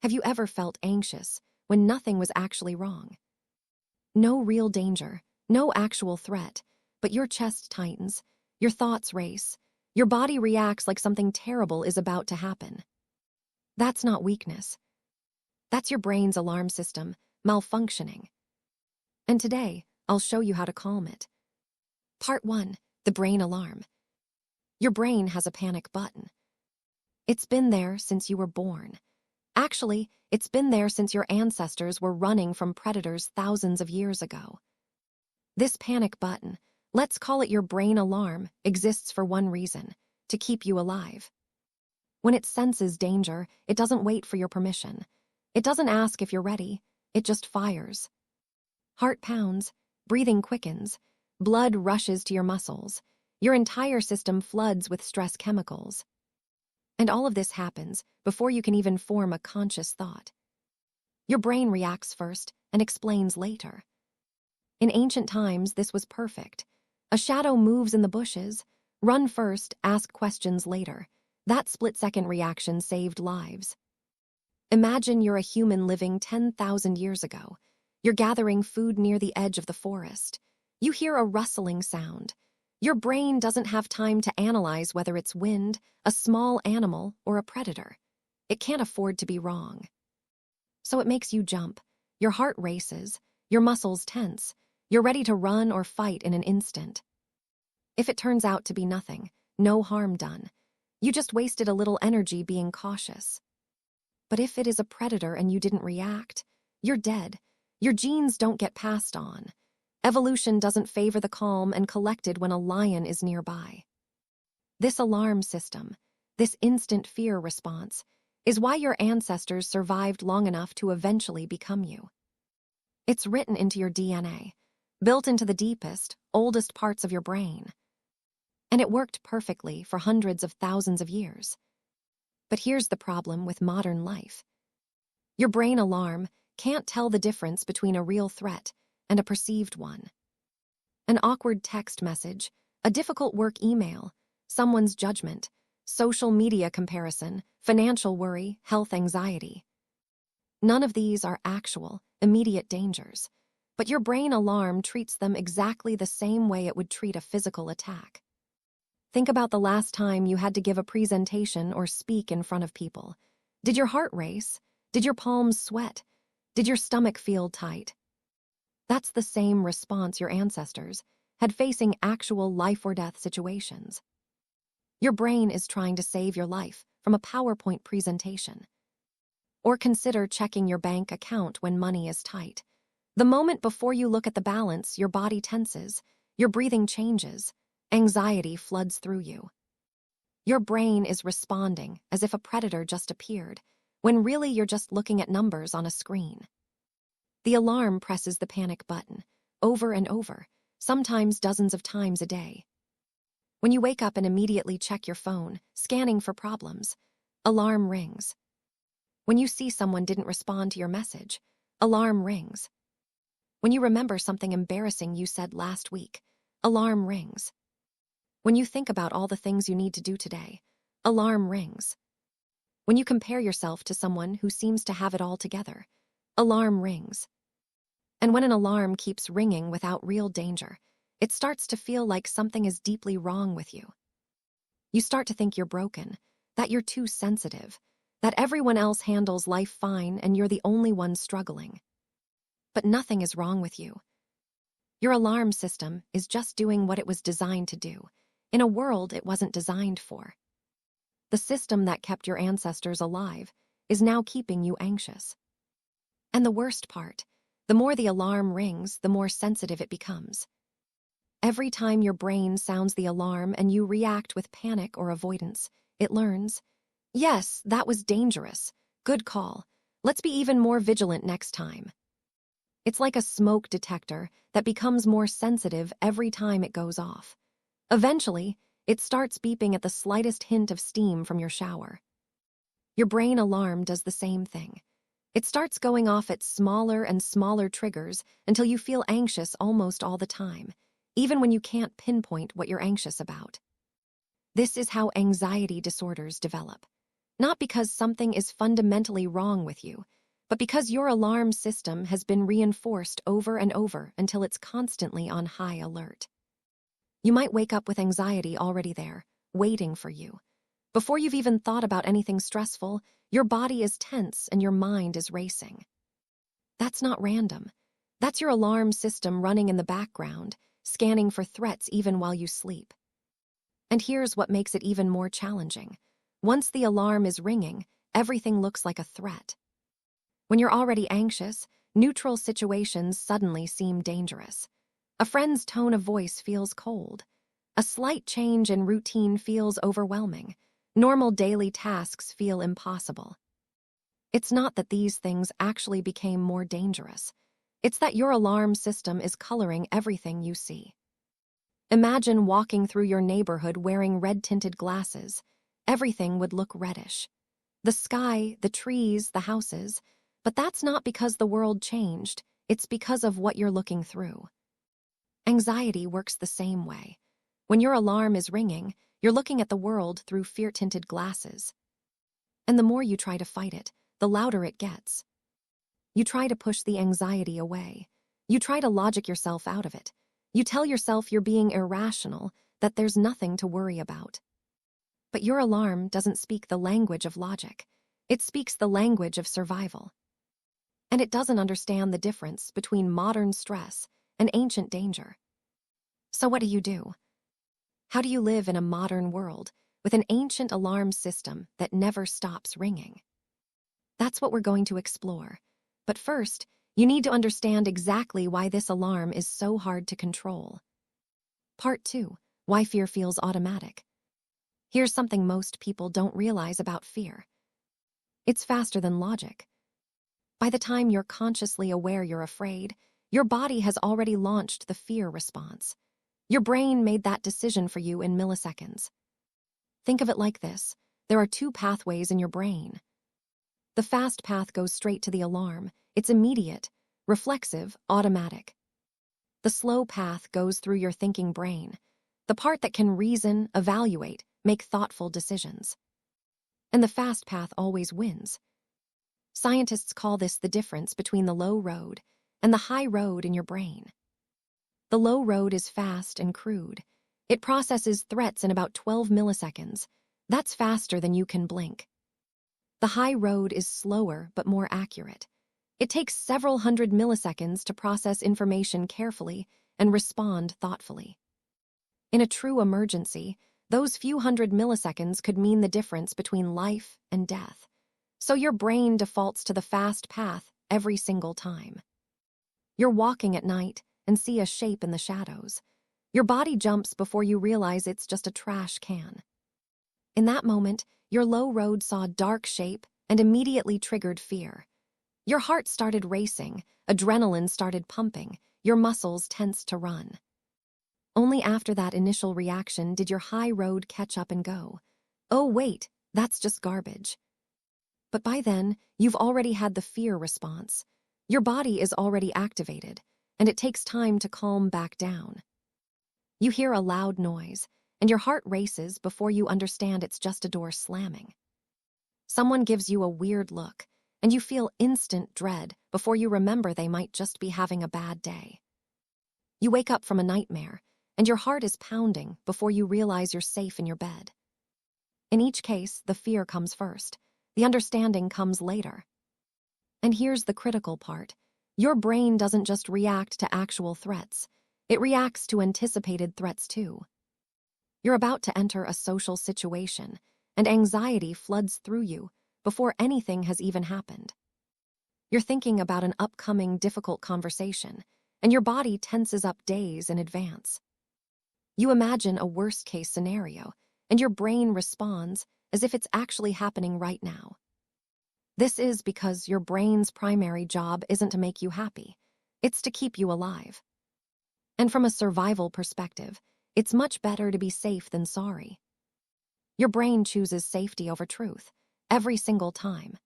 Have you ever felt anxious when nothing was actually wrong? No real danger, no actual threat, but your chest tightens, your thoughts race, your body reacts like something terrible is about to happen. That's not weakness. That's your brain's alarm system malfunctioning. And today, I'll show you how to calm it. Part 1. The brain alarm. Your brain has a panic button. It's been there since you were born. Actually, it's been there since your ancestors were running from predators thousands of years ago. This panic button, let's call it your brain alarm, exists for one reason: to keep you alive. When it senses danger, it doesn't wait for your permission. It doesn't ask if you're ready, it just fires. Heart pounds, breathing quickens, blood rushes to your muscles, your entire system floods with stress chemicals. And all of this happens before you can even form a conscious thought. Your brain reacts first and explains later. In ancient times, this was perfect. A shadow moves in the bushes. Run first, ask questions later. That split-second reaction saved lives. Imagine you're a human living 10,000 years ago. You're gathering food near the edge of the forest. You hear a rustling sound. Your brain doesn't have time to analyze whether it's wind, a small animal, or a predator. It can't afford to be wrong. So it makes you jump. Your heart races, your muscles tense. You're ready to run or fight in an instant. If it turns out to be nothing, no harm done, you just wasted a little energy being cautious. But if it is a predator and you didn't react, you're dead. Your genes don't get passed on. Evolution doesn't favor the calm and collected when a lion is nearby. This alarm system, this instant fear response, is why your ancestors survived long enough to eventually become you. It's written into your DNA, built into the deepest, oldest parts of your brain. And it worked perfectly for hundreds of thousands of years. But here's the problem with modern life. Your brain alarm can't tell the difference between a real threat and a perceived one. An awkward text message, a difficult work email, someone's judgment, social media comparison, financial worry, health anxiety. None of these are actual, immediate dangers, but your brain alarm treats them exactly the same way it would treat a physical attack. Think about the last time you had to give a presentation or speak in front of people. Did your heart race? Did your palms sweat? Did your stomach feel tight? That's the same response your ancestors had facing actual life-or-death situations. Your brain is trying to save your life from a PowerPoint presentation. Or consider checking your bank account when money is tight. The moment before you look at the balance, your body tenses, your breathing changes, anxiety floods through you. Your brain is responding as if a predator just appeared, when really you're just looking at numbers on a screen. The alarm presses the panic button, over and over, sometimes dozens of times a day. When you wake up and immediately check your phone, scanning for problems, alarm rings. When you see someone didn't respond to your message, alarm rings. When you remember something embarrassing you said last week, alarm rings. When you think about all the things you need to do today, alarm rings. When you compare yourself to someone who seems to have it all together, alarm rings. And when an alarm keeps ringing without real danger, it starts to feel like something is deeply wrong with you. You start to think you're broken, that you're too sensitive, that everyone else handles life fine and you're the only one struggling. But nothing is wrong with you. Your alarm system is just doing what it was designed to do, in a world it wasn't designed for. The system that kept your ancestors alive is now keeping you anxious. And the worst part, the more the alarm rings, the more sensitive it becomes. Every time your brain sounds the alarm and you react with panic or avoidance, it learns, yes, that was dangerous. Good call. Let's be even more vigilant next time. It's like a smoke detector that becomes more sensitive every time it goes off. Eventually, it starts beeping at the slightest hint of steam from your shower. Your brain alarm does the same thing. It starts going off at smaller and smaller triggers until you feel anxious almost all the time, even when you can't pinpoint what you're anxious about. This is how anxiety disorders develop. Not because something is fundamentally wrong with you, but because your alarm system has been reinforced over and over until it's constantly on high alert. You might wake up with anxiety already there, waiting for you. Before you've even thought about anything stressful, your body is tense and your mind is racing. That's not random. That's your alarm system running in the background, scanning for threats even while you sleep. And here's what makes it even more challenging. Once the alarm is ringing, everything looks like a threat. When you're already anxious, neutral situations suddenly seem dangerous. A friend's tone of voice feels cold. A slight change in routine feels overwhelming. Normal daily tasks feel impossible. It's not that these things actually became more dangerous. It's that your alarm system is coloring everything you see. Imagine walking through your neighborhood wearing red-tinted glasses. Everything would look reddish. The sky, the trees, the houses. But that's not because the world changed. It's because of what you're looking through. Anxiety works the same way. When your alarm is ringing, you're looking at the world through fear-tinted glasses. And the more you try to fight it, the louder it gets. You try to push the anxiety away. You try to logic yourself out of it. You tell yourself you're being irrational, that there's nothing to worry about. But your alarm doesn't speak the language of logic. It speaks the language of survival. And it doesn't understand the difference between modern stress and ancient danger. So what do? How do you live in a modern world with an ancient alarm system that never stops ringing? That's what we're going to explore. But first, you need to understand exactly why this alarm is so hard to control. Part 2. Why fear feels automatic. Here's something most people don't realize about fear. It's faster than logic. By the time you're consciously aware you're afraid, your body has already launched the fear response. Your brain made that decision for you in milliseconds. Think of it like this. There are 2 pathways in your brain. The fast path goes straight to the alarm. It's immediate, reflexive, automatic. The slow path goes through your thinking brain, the part that can reason, evaluate, make thoughtful decisions. And the fast path always wins. Scientists call this the difference between the low road and the high road in your brain. The low road is fast and crude. It processes threats in about 12 milliseconds. That's faster than you can blink. The high road is slower but more accurate. It takes several hundred milliseconds to process information carefully and respond thoughtfully. In a true emergency, those few hundred milliseconds could mean the difference between life and death. So your brain defaults to the fast path every single time. You're walking at night and see a shape in the shadows. Your body jumps before you realize it's just a trash can. In that moment, your low road saw a dark shape and immediately triggered fear. Your heart started racing, adrenaline started pumping, your muscles tensed to run. Only after that initial reaction did your high road catch up and go, "Oh wait, that's just garbage." But by then, you've already had the fear response. Your body is already activated, and it takes time to calm back down. You hear a loud noise, and your heart races before you understand it's just a door slamming. Someone gives you a weird look, and you feel instant dread before you remember they might just be having a bad day. You wake up from a nightmare, and your heart is pounding before you realize you're safe in your bed. In each case, the fear comes first. The understanding comes later. And here's the critical part. Your brain doesn't just react to actual threats. It reacts to anticipated threats too. You're about to enter a social situation, and anxiety floods through you before anything has even happened. You're thinking about an upcoming difficult conversation, and your body tenses up days in advance. You imagine a worst-case scenario, and your brain responds as if it's actually happening right now. This is because your brain's primary job isn't to make you happy. It's to keep you alive. And from a survival perspective, it's much better to be safe than sorry. Your brain chooses safety over truth, every single time.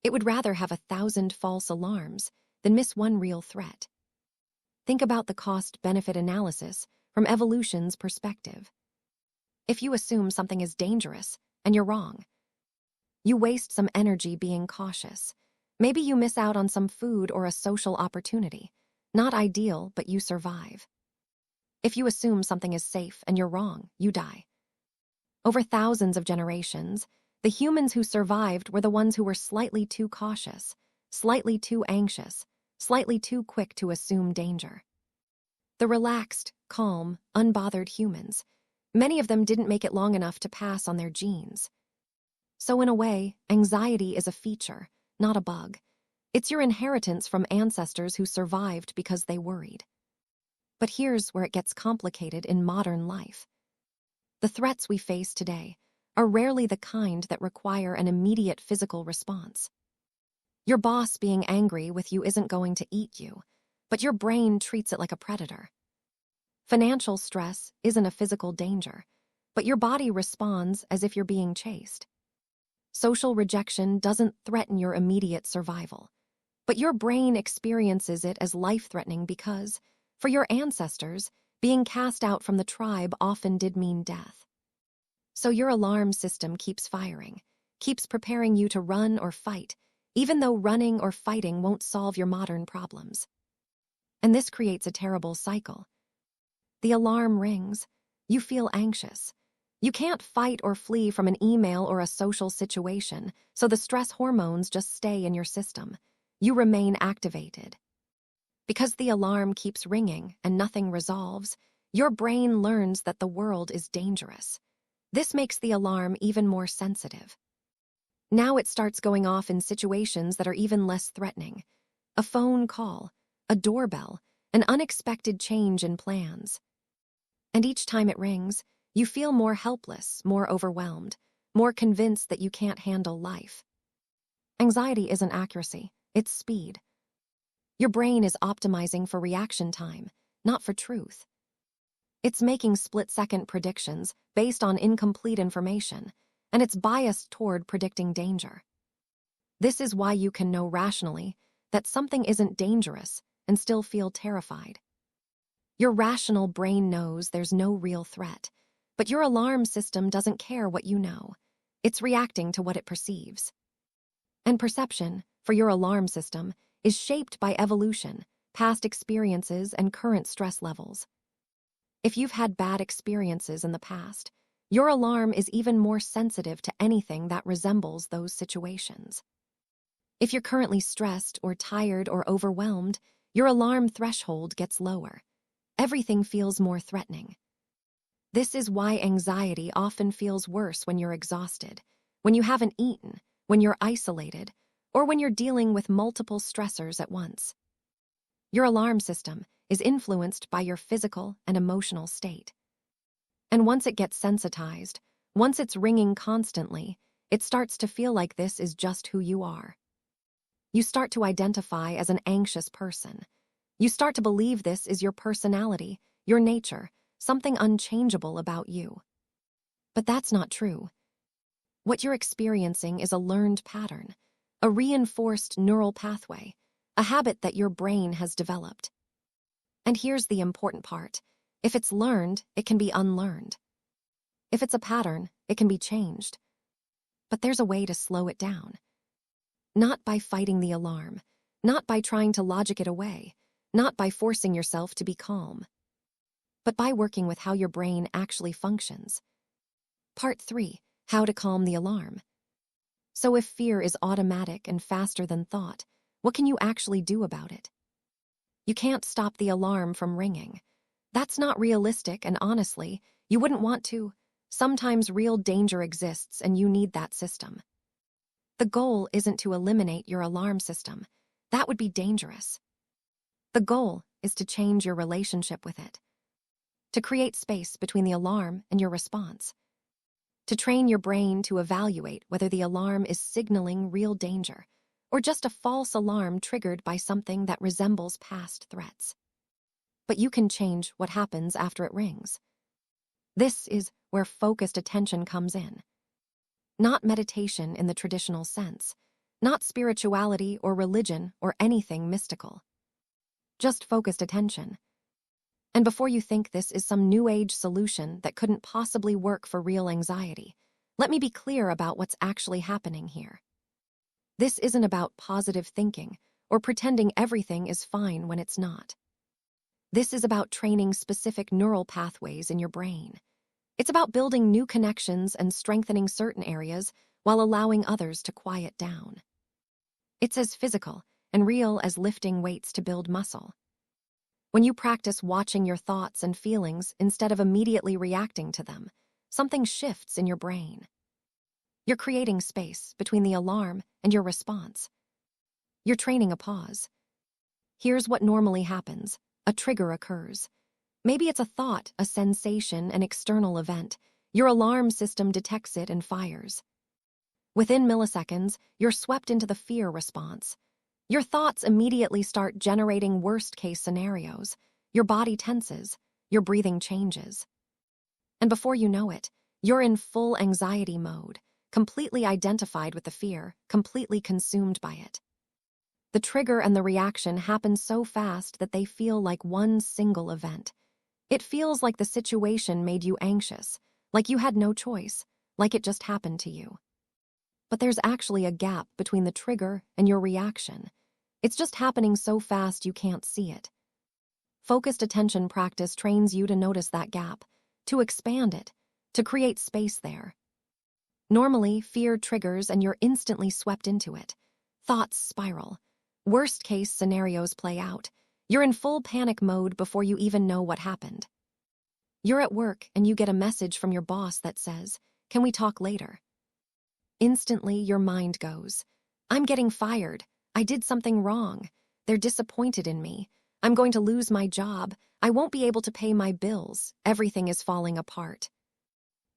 It would rather have 1,000 false alarms than miss one real threat. Think about the cost-benefit analysis from evolution's perspective. If you assume something is dangerous, and you're wrong, You waste some energy being cautious. Maybe you miss out on some food or a social opportunity. Not ideal, but you survive. If you assume something is safe and you're wrong, you die. Over thousands of generations, the humans who survived were the ones who were slightly too cautious, slightly too anxious, slightly too quick to assume danger. The relaxed, calm, unbothered humans, many of them didn't make it long enough to pass on their genes. So in a way, anxiety is a feature, not a bug. It's your inheritance from ancestors who survived because they worried. But here's where it gets complicated in modern life. The threats we face today are rarely the kind that require an immediate physical response. Your boss being angry with you isn't going to eat you, but your brain treats it like a predator. Financial stress isn't a physical danger, but your body responds as if you're being chased. Social rejection doesn't threaten your immediate survival, but your brain experiences it as life-threatening because, for your ancestors, being cast out from the tribe often did mean death. So your alarm system keeps firing, keeps preparing you to run or fight, even though running or fighting won't solve your modern problems. And this creates a terrible cycle. The alarm rings. You feel anxious. You can't fight or flee from an email or a social situation, so the stress hormones just stay in your system. You remain activated. Because the alarm keeps ringing and nothing resolves, your brain learns that the world is dangerous. This makes the alarm even more sensitive. Now it starts going off in situations that are even less threatening. A phone call, a doorbell, an unexpected change in plans. And each time it rings, you feel more helpless, more overwhelmed, more convinced that you can't handle life. Anxiety isn't accuracy, it's speed. Your brain is optimizing for reaction time, not for truth. It's making split-second predictions based on incomplete information, and it's biased toward predicting danger. This is why you can know rationally that something isn't dangerous and still feel terrified. Your rational brain knows there's no real threat, but your alarm system doesn't care what you know. It's reacting to what it perceives. And perception, for your alarm system, is shaped by evolution, past experiences, and current stress levels. If you've had bad experiences in the past, your alarm is even more sensitive to anything that resembles those situations. If you're currently stressed or tired or overwhelmed, your alarm threshold gets lower. Everything feels more threatening. This is why anxiety often feels worse when you're exhausted, when you haven't eaten, when you're isolated, or when you're dealing with multiple stressors at once. Your alarm system is influenced by your physical and emotional state. And once it gets sensitized, once it's ringing constantly, it starts to feel like this is just who you are. You start to identify as an anxious person. You start to believe this is your personality, your nature, something unchangeable about you. But that's not true. What you're experiencing is a learned pattern, a reinforced neural pathway, a habit that your brain has developed. And here's the important part. If it's learned, it can be unlearned. If it's a pattern, it can be changed. But there's a way to slow it down. Not by fighting the alarm, not by trying to logic it away, not by forcing yourself to be calm, but by working with how your brain actually functions. Part 3. How to calm the alarm. So if fear is automatic and faster than thought, what can you actually do about it? You can't stop the alarm from ringing. That's not realistic, and honestly, you wouldn't want to. Sometimes real danger exists and you need that system. The goal isn't to eliminate your alarm system. That would be dangerous. The goal is to change your relationship with it. To create space between the alarm and your response. To train your brain to evaluate whether the alarm is signaling real danger or just a false alarm triggered by something that resembles past threats. But you can change what happens after it rings. This is where focused attention comes in. Not meditation in the traditional sense, not spirituality or religion or anything mystical. Just focused attention. And before you think this is some new age solution that couldn't possibly work for real anxiety, Let me be clear about what's actually happening here. This isn't about positive thinking or pretending everything is fine when it's not. This is about training specific neural pathways in your brain. It's about building new connections and strengthening certain areas while allowing others to quiet down. It's as physical and real as lifting weights to build muscle. When you practice watching your thoughts and feelings instead of immediately reacting to them, something shifts in your brain. You're creating space between the alarm and your response. You're training a pause. Here's what normally happens. A trigger occurs. Maybe it's a thought, a sensation, an external event. Your alarm system detects it and fires. Within milliseconds, you're swept into the fear response. Your thoughts immediately start generating worst-case scenarios. Your body tenses. Your breathing changes. And before you know it, you're in full anxiety mode, completely identified with the fear, completely consumed by it. The trigger and the reaction happen so fast that they feel like one single event. It feels like the situation made you anxious, like you had no choice, like it just happened to you. But there's actually a gap between the trigger and your reaction. It's just happening so fast you can't see it. Focused attention practice trains you to notice that gap, to expand it, to create space there. Normally, fear triggers and you're instantly swept into it. Thoughts spiral. Worst-case scenarios play out. You're in full panic mode before you even know what happened. You're at work and you get a message from your boss that says, "Can we talk later?" Instantly, your mind goes, "I'm getting fired. I did something wrong. They're disappointed in me. I'm going to lose my job. I won't be able to pay my bills. Everything is falling apart."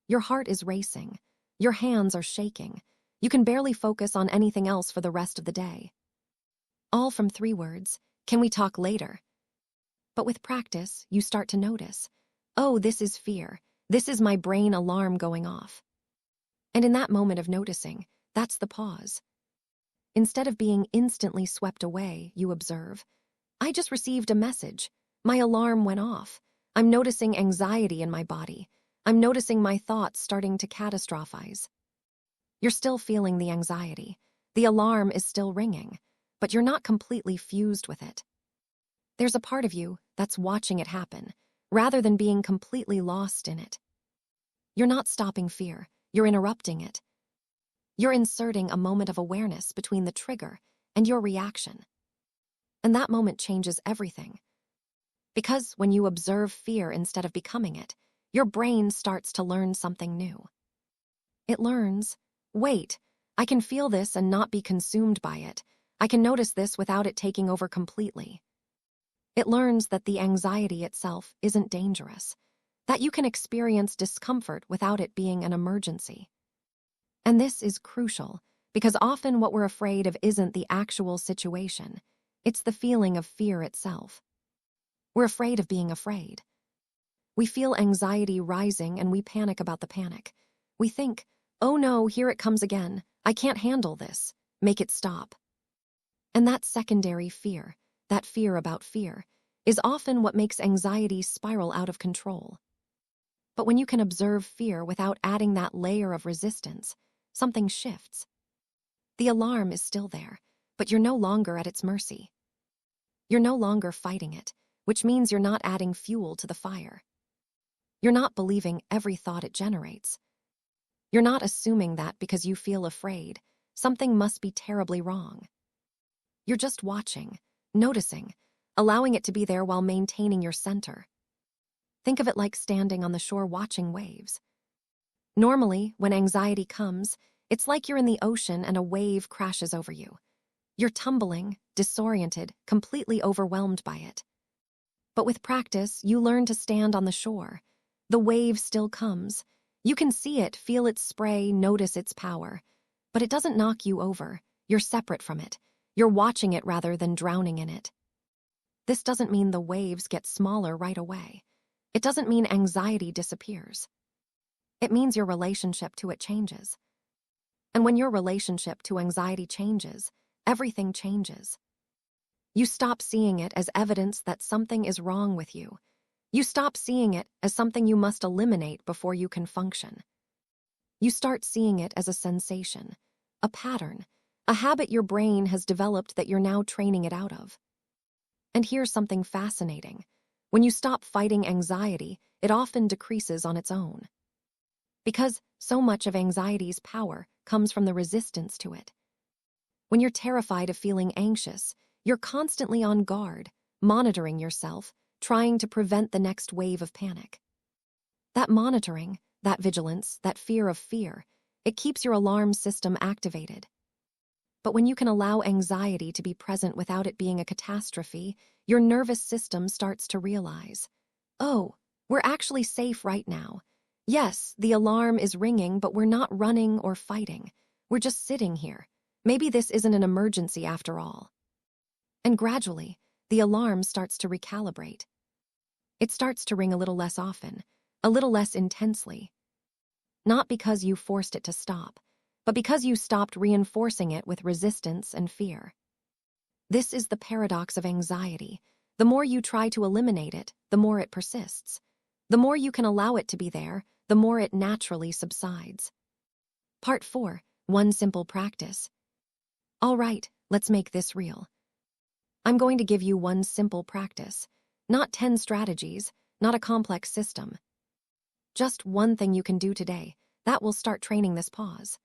Your heart is racing. Your hands are shaking. You can barely focus on anything else for the rest of the day. All from 3 words, "Can we talk later?" But with practice, you start to notice, oh, this is fear. This is my brain alarm going off. And in that moment of noticing, that's the pause. Instead of being instantly swept away, you observe, I just received a message. My alarm went off. I'm noticing anxiety in my body. I'm noticing my thoughts starting to catastrophize. You're still feeling the anxiety. The alarm is still ringing, but you're not completely fused with it. There's a part of you that's watching it happen, rather than being completely lost in it. You're not stopping fear, you're interrupting it. You're inserting a moment of awareness between the trigger and your reaction. And that moment changes everything. Because when you observe fear instead of becoming it, your brain starts to learn something new. It learns, wait, I can feel this and not be consumed by it. I can notice this without it taking over completely. It learns that the anxiety itself isn't dangerous, that you can experience discomfort without it being an emergency. And this is crucial, because often what we're afraid of isn't the actual situation, it's the feeling of fear itself. We're afraid of being afraid. We feel anxiety rising and we panic about the panic. We think, oh no, here it comes again. I can't handle this. Make it stop. And that secondary fear, that fear about fear, is often what makes anxiety spiral out of control. But when you can observe fear without adding that layer of resistance, something shifts. The alarm is still there, but you're no longer at its mercy. You're no longer fighting it, which means you're not adding fuel to the fire. You're not believing every thought it generates. You're not assuming that because you feel afraid, something must be terribly wrong. You're just watching, noticing, allowing it to be there while maintaining your center. Think of it like standing on the shore watching waves. Normally, when anxiety comes, it's like you're in the ocean and a wave crashes over you. You're tumbling, disoriented, completely overwhelmed by it. But with practice, you learn to stand on the shore. The wave still comes. You can see it, feel its spray, notice its power. But it doesn't knock you over. You're separate from it. You're watching it rather than drowning in it. This doesn't mean the waves get smaller right away. It doesn't mean anxiety disappears. It means your relationship to it changes. And when your relationship to anxiety changes, everything changes. You stop seeing it as evidence that something is wrong with you. You stop seeing it as something you must eliminate before you can function. You start seeing it as a sensation, a pattern, a habit your brain has developed that you're now training it out of. And here's something fascinating. When you stop fighting anxiety, it often decreases on its own. Because so much of anxiety's power comes from the resistance to it. When you're terrified of feeling anxious, you're constantly on guard, monitoring yourself, trying to prevent the next wave of panic. That monitoring, that vigilance, that fear of fear, it keeps your alarm system activated. But when you can allow anxiety to be present without it being a catastrophe, your nervous system starts to realize, oh, we're actually safe right now. Yes, the alarm is ringing, but we're not running or fighting. We're just sitting here. Maybe this isn't an emergency after all. And gradually, the alarm starts to recalibrate. It starts to ring a little less often, a little less intensely. Not because you forced it to stop, but because you stopped reinforcing it with resistance and fear. This is the paradox of anxiety. The more you try to eliminate it, the more it persists. The more you can allow it to be there, the more it naturally subsides. Part 4. One simple practice. All right, let's make this real. I'm going to give you one simple practice, not 10 strategies, not a complex system. Just one thing you can do today that will start training this pause.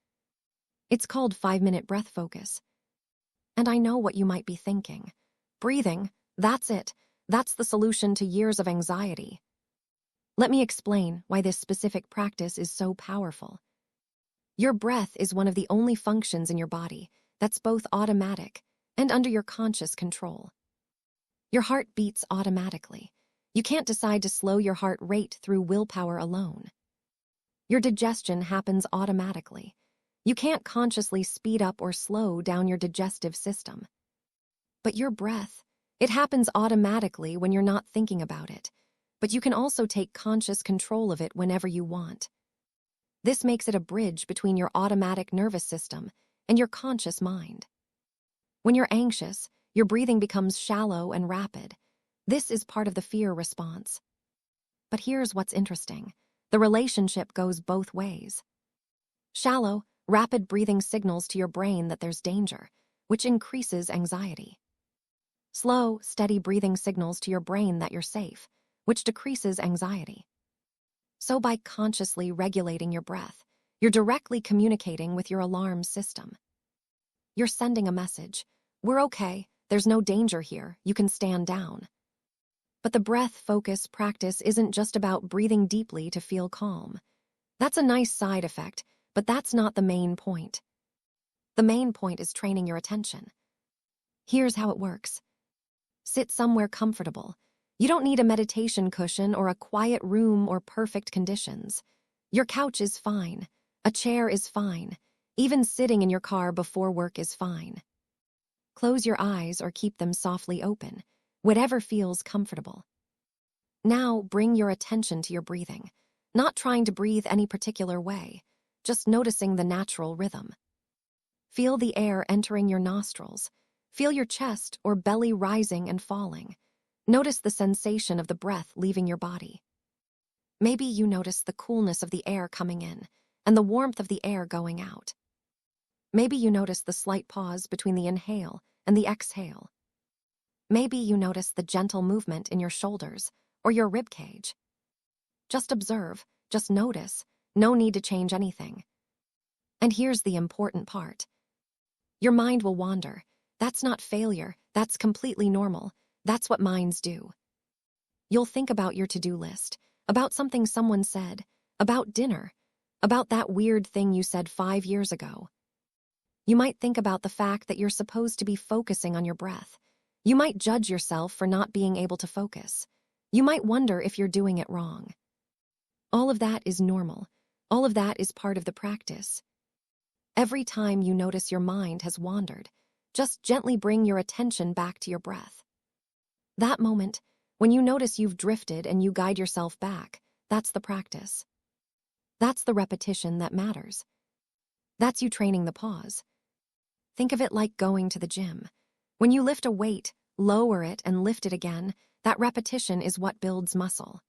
It's called 5-minute breath focus. And I know what you might be thinking. Breathing, that's it. That's the solution to years of anxiety. Let me explain why this specific practice is so powerful. Your breath is one of the only functions in your body that's both automatic and under your conscious control. Your heart beats automatically. You can't decide to slow your heart rate through willpower alone. Your digestion happens automatically. You can't consciously speed up or slow down your digestive system. But your breath, it happens automatically when you're not thinking about it, but you can also take conscious control of it whenever you want. This makes it a bridge between your automatic nervous system and your conscious mind. When you're anxious, your breathing becomes shallow and rapid. This is part of the fear response. But here's what's interesting. The relationship goes both ways. Shallow, rapid breathing signals to your brain that there's danger, which increases anxiety. Slow, steady breathing signals to your brain that you're safe, which decreases anxiety. So by consciously regulating your breath, you're directly communicating with your alarm system. You're sending a message. We're okay. There's no danger here. You can stand down. But the breath focus practice isn't just about breathing deeply to feel calm. That's a nice side effect, but that's not the main point. The main point is training your attention. Here's how it works. Sit somewhere comfortable. You don't need a meditation cushion or a quiet room or perfect conditions. Your couch is fine. A chair is fine. Even sitting in your car before work is fine. Close your eyes or keep them softly open, whatever feels comfortable. Now bring your attention to your breathing, not trying to breathe any particular way, just noticing the natural rhythm. Feel the air entering your nostrils. Feel your chest or belly rising and falling. Notice the sensation of the breath leaving your body. Maybe you notice the coolness of the air coming in and the warmth of the air going out. Maybe you notice the slight pause between the inhale and the exhale. Maybe you notice the gentle movement in your shoulders or your rib cage. Just observe, just notice, no need to change anything. And here's the important part. Your mind will wander. That's not failure, that's completely normal. That's what minds do. You'll think about your to-do list, about something someone said, about dinner, about that weird thing you said 5 years ago. You might think about the fact that you're supposed to be focusing on your breath. You might judge yourself for not being able to focus. You might wonder if you're doing it wrong. All of that is normal. All of that is part of the practice. Every time you notice your mind has wandered, just gently bring your attention back to your breath. That moment, when you notice you've drifted and you guide yourself back, that's the practice. That's the repetition that matters. That's you training the pause. Think of it like going to the gym. When you lift a weight, lower it and lift it again, that repetition is what builds muscle.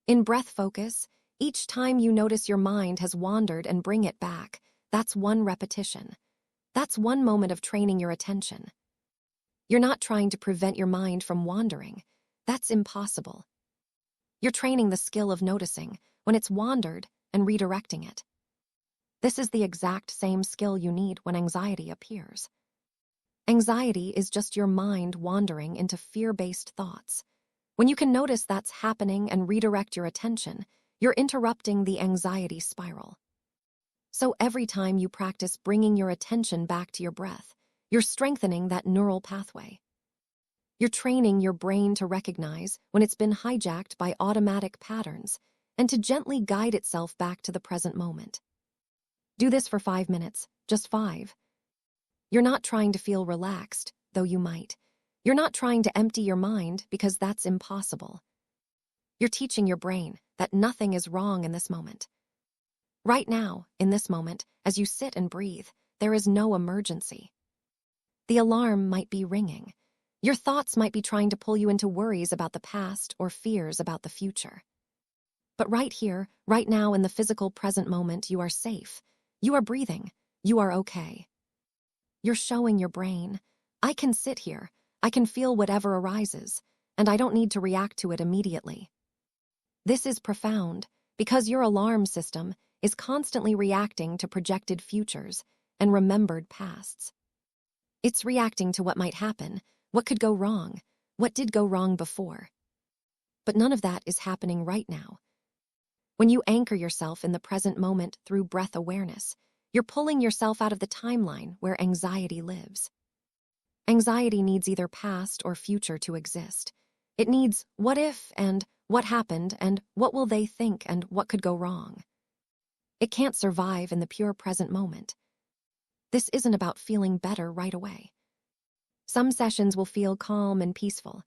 In breath focus, Each time you notice your mind has wandered and bring it back, that's one repetition. That's one moment of training your attention. You're not trying to prevent your mind from wandering. That's impossible. You're training the skill of noticing when it's wandered and redirecting it. This is the exact same skill you need when anxiety appears. Anxiety is just your mind wandering into fear-based thoughts. When you can notice that's happening and redirect your attention, you're interrupting the anxiety spiral. So every time you practice bringing your attention back to your breath, you're strengthening that neural pathway. You're training your brain to recognize when it's been hijacked by automatic patterns and to gently guide itself back to the present moment. Do this for 5 minutes, just 5. You're not trying to feel relaxed, though you might. You're not trying to empty your mind because that's impossible. You're teaching your brain that nothing is wrong in this moment. Right now, in this moment, as you sit and breathe, there is no emergency. The alarm might be ringing. Your thoughts might be trying to pull you into worries about the past or fears about the future. But right here, right now in the physical present moment, you are safe. You are breathing. You are okay. You're showing your brain, I can sit here, I can feel whatever arises, and I don't need to react to it immediately. This is profound because your alarm system is constantly reacting to projected futures and remembered pasts. It's reacting to what might happen, what could go wrong, what did go wrong before. But none of that is happening right now. When you anchor yourself in the present moment through breath awareness, you're pulling yourself out of the timeline where anxiety lives. Anxiety needs either past or future to exist. It needs what if and what happened and what will they think and what could go wrong. It can't survive in the pure present moment. This isn't about feeling better right away. Some sessions will feel calm and peaceful.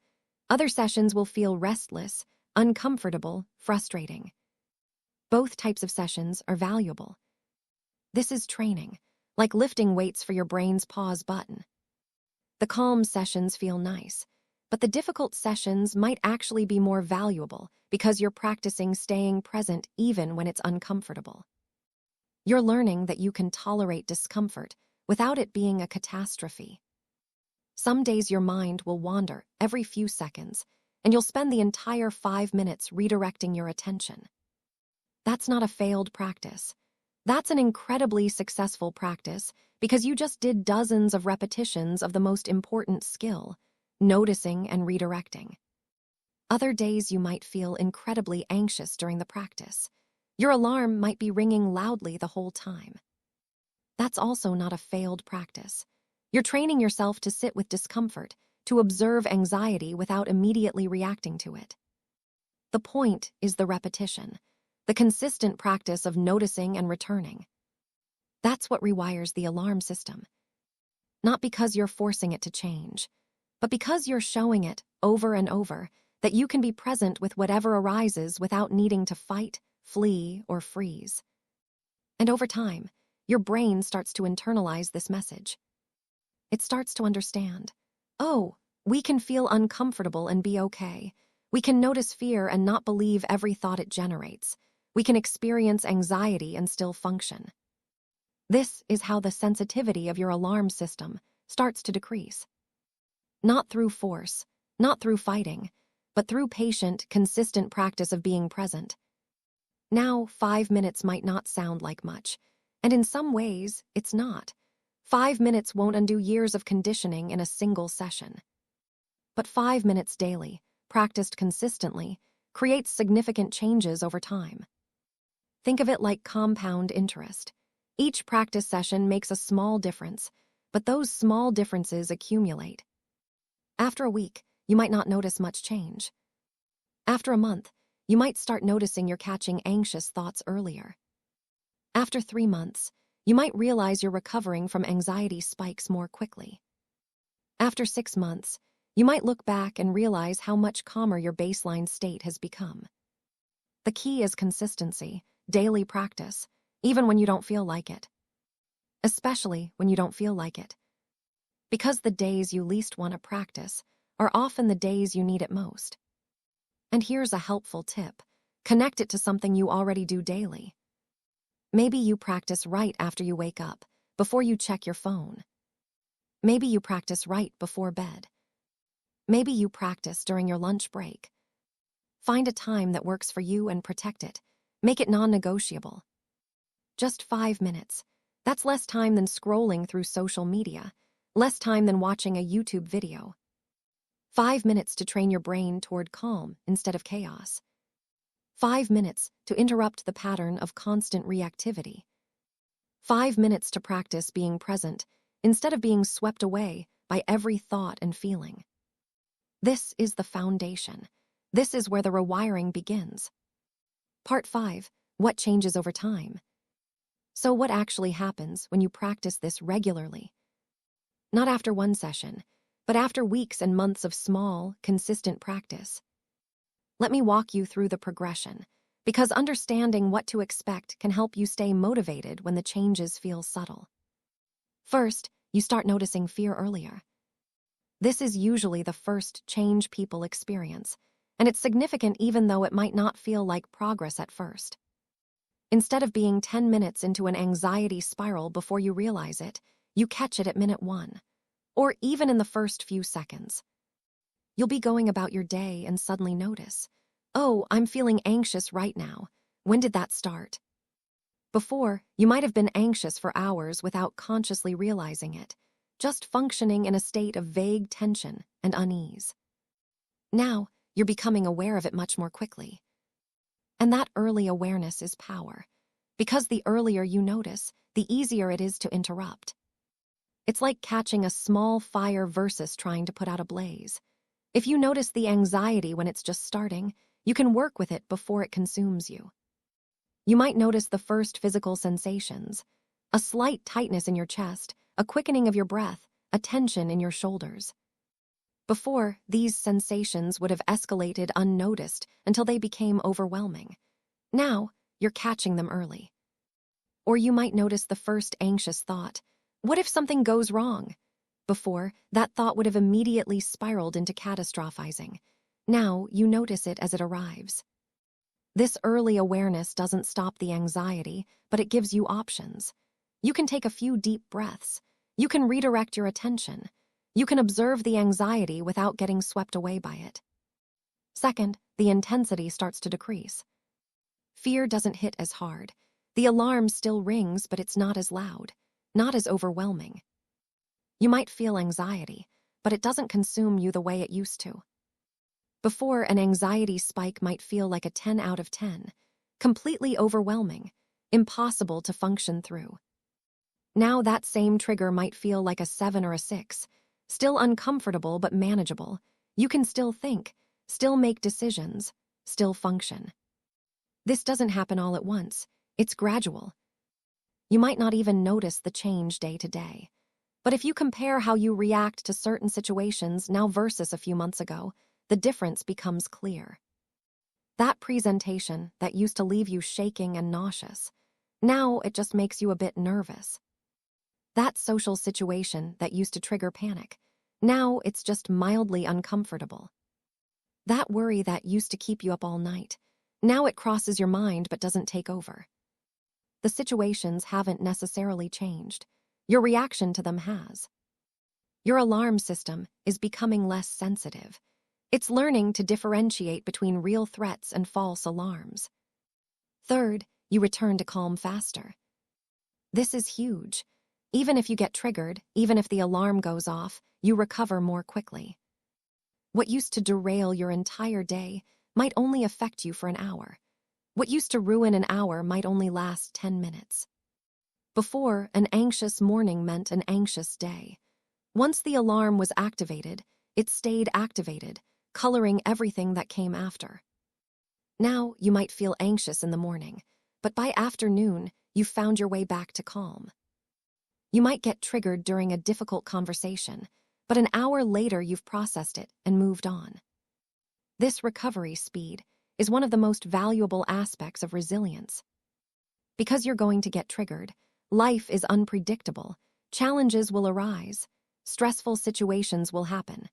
Other sessions will feel restless, uncomfortable, frustrating. Both types of sessions are valuable. This is training, like lifting weights for your brain's pause button. The calm sessions feel nice, but the difficult sessions might actually be more valuable because you're practicing staying present even when it's uncomfortable. You're learning that you can tolerate discomfort without it being a catastrophe. Some days your mind will wander every few seconds, and you'll spend the entire 5 minutes redirecting your attention. That's not a failed practice. That's an incredibly successful practice because you just did dozens of repetitions of the most important skill, noticing and redirecting. Other days you might feel incredibly anxious during the practice. Your alarm might be ringing loudly the whole time. That's also not a failed practice. You're training yourself to sit with discomfort, to observe anxiety without immediately reacting to it. The point is the repetition, the consistent practice of noticing and returning. That's what rewires the alarm system. Not because you're forcing it to change, but because you're showing it over and over that you can be present with whatever arises without needing to fight, flee, or freeze. And over time, your brain starts to internalize this message. It starts to understand, oh, we can feel uncomfortable and be okay. We can notice fear and not believe every thought it generates. We can experience anxiety and still function. This is how the sensitivity of your alarm system starts to decrease. Not through force, not through fighting, but through patient, consistent practice of being present. Now, 5 minutes might not sound like much, and in some ways, it's not. 5 minutes won't undo years of conditioning in a single session. But 5 minutes daily, practiced consistently, creates significant changes over time. Think of it like compound interest. Each practice session makes a small difference, but those small differences accumulate. After a week, you might not notice much change. After a month, you might start noticing you're catching anxious thoughts earlier. After 3 months, you might realize you're recovering from anxiety spikes more quickly. After 6 months, you might look back and realize how much calmer your baseline state has become. The key is consistency, daily practice, even when you don't feel like it. Especially when you don't feel like it. Because the days you least want to practice are often the days you need it most. And here's a helpful tip. Connect it to something you already do daily. Maybe you practice right after you wake up, before you check your phone. Maybe you practice right before bed. Maybe you practice during your lunch break. Find a time that works for you and protect it. Make it non-negotiable. Just 5 minutes. That's less time than scrolling through social media, less time than watching a YouTube video. 5 minutes to train your brain toward calm instead of chaos. 5 minutes to interrupt the pattern of constant reactivity. 5 minutes to practice being present instead of being swept away by every thought and feeling. This is the foundation. This is where the rewiring begins. Part 5. What changes over time? So what actually happens when you practice this regularly? Not after one session, but after weeks and months of small, consistent practice. Let me walk you through the progression, because understanding what to expect can help you stay motivated when the changes feel subtle. First, you start noticing fear earlier. This is usually the first change people experience, and it's significant even though it might not feel like progress at first. Instead of being 10 minutes into an anxiety spiral before you realize it, you catch it at minute 1, or even in the first few seconds. You'll be going about your day and suddenly notice, oh, I'm feeling anxious right now. When did that start? Before, you might have been anxious for hours without consciously realizing it, just functioning in a state of vague tension and unease. Now, you're becoming aware of it much more quickly. And that early awareness is power, because the earlier you notice, the easier it is to interrupt. It's like catching a small fire versus trying to put out a blaze. If you notice the anxiety when it's just starting, you can work with it before it consumes you. You might notice the first physical sensations, a slight tightness in your chest, a quickening of your breath, a tension in your shoulders. Before, these sensations would have escalated unnoticed until they became overwhelming. Now, you're catching them early. Or you might notice the first anxious thought, what if something goes wrong? Before, that thought would have immediately spiraled into catastrophizing. Now, you notice it as it arrives. This early awareness doesn't stop the anxiety, but it gives you options. You can take a few deep breaths. You can redirect your attention. You can observe the anxiety without getting swept away by it. Second, the intensity starts to decrease. Fear doesn't hit as hard. The alarm still rings, but it's not as loud, not as overwhelming. You might feel anxiety, but it doesn't consume you the way it used to. Before, an anxiety spike might feel like a 10 out of 10, completely overwhelming, impossible to function through. Now that same trigger might feel like a 7 or a 6, still uncomfortable but manageable. You can still think, still make decisions, still function. This doesn't happen all at once. It's gradual. You might not even notice the change day to day. But if you compare how you react to certain situations now versus a few months ago, the difference becomes clear. That presentation that used to leave you shaking and nauseous, now it just makes you a bit nervous. That social situation that used to trigger panic, now it's just mildly uncomfortable. That worry that used to keep you up all night, now it crosses your mind but doesn't take over. The situations haven't necessarily changed. Your reaction to them has. Your alarm system is becoming less sensitive. It's learning to differentiate between real threats and false alarms. Third, you return to calm faster. This is huge. Even if you get triggered, even if the alarm goes off, you recover more quickly. What used to derail your entire day might only affect you for an hour. What used to ruin an hour might only last 10 minutes. Before, an anxious morning meant an anxious day. Once the alarm was activated, it stayed activated, coloring everything that came after. Now, you might feel anxious in the morning, but by afternoon, you've found your way back to calm. You might get triggered during a difficult conversation, but an hour later you've processed it and moved on. This recovery speed is one of the most valuable aspects of resilience. Because you're going to get triggered, life is unpredictable, challenges will arise, stressful situations will happen.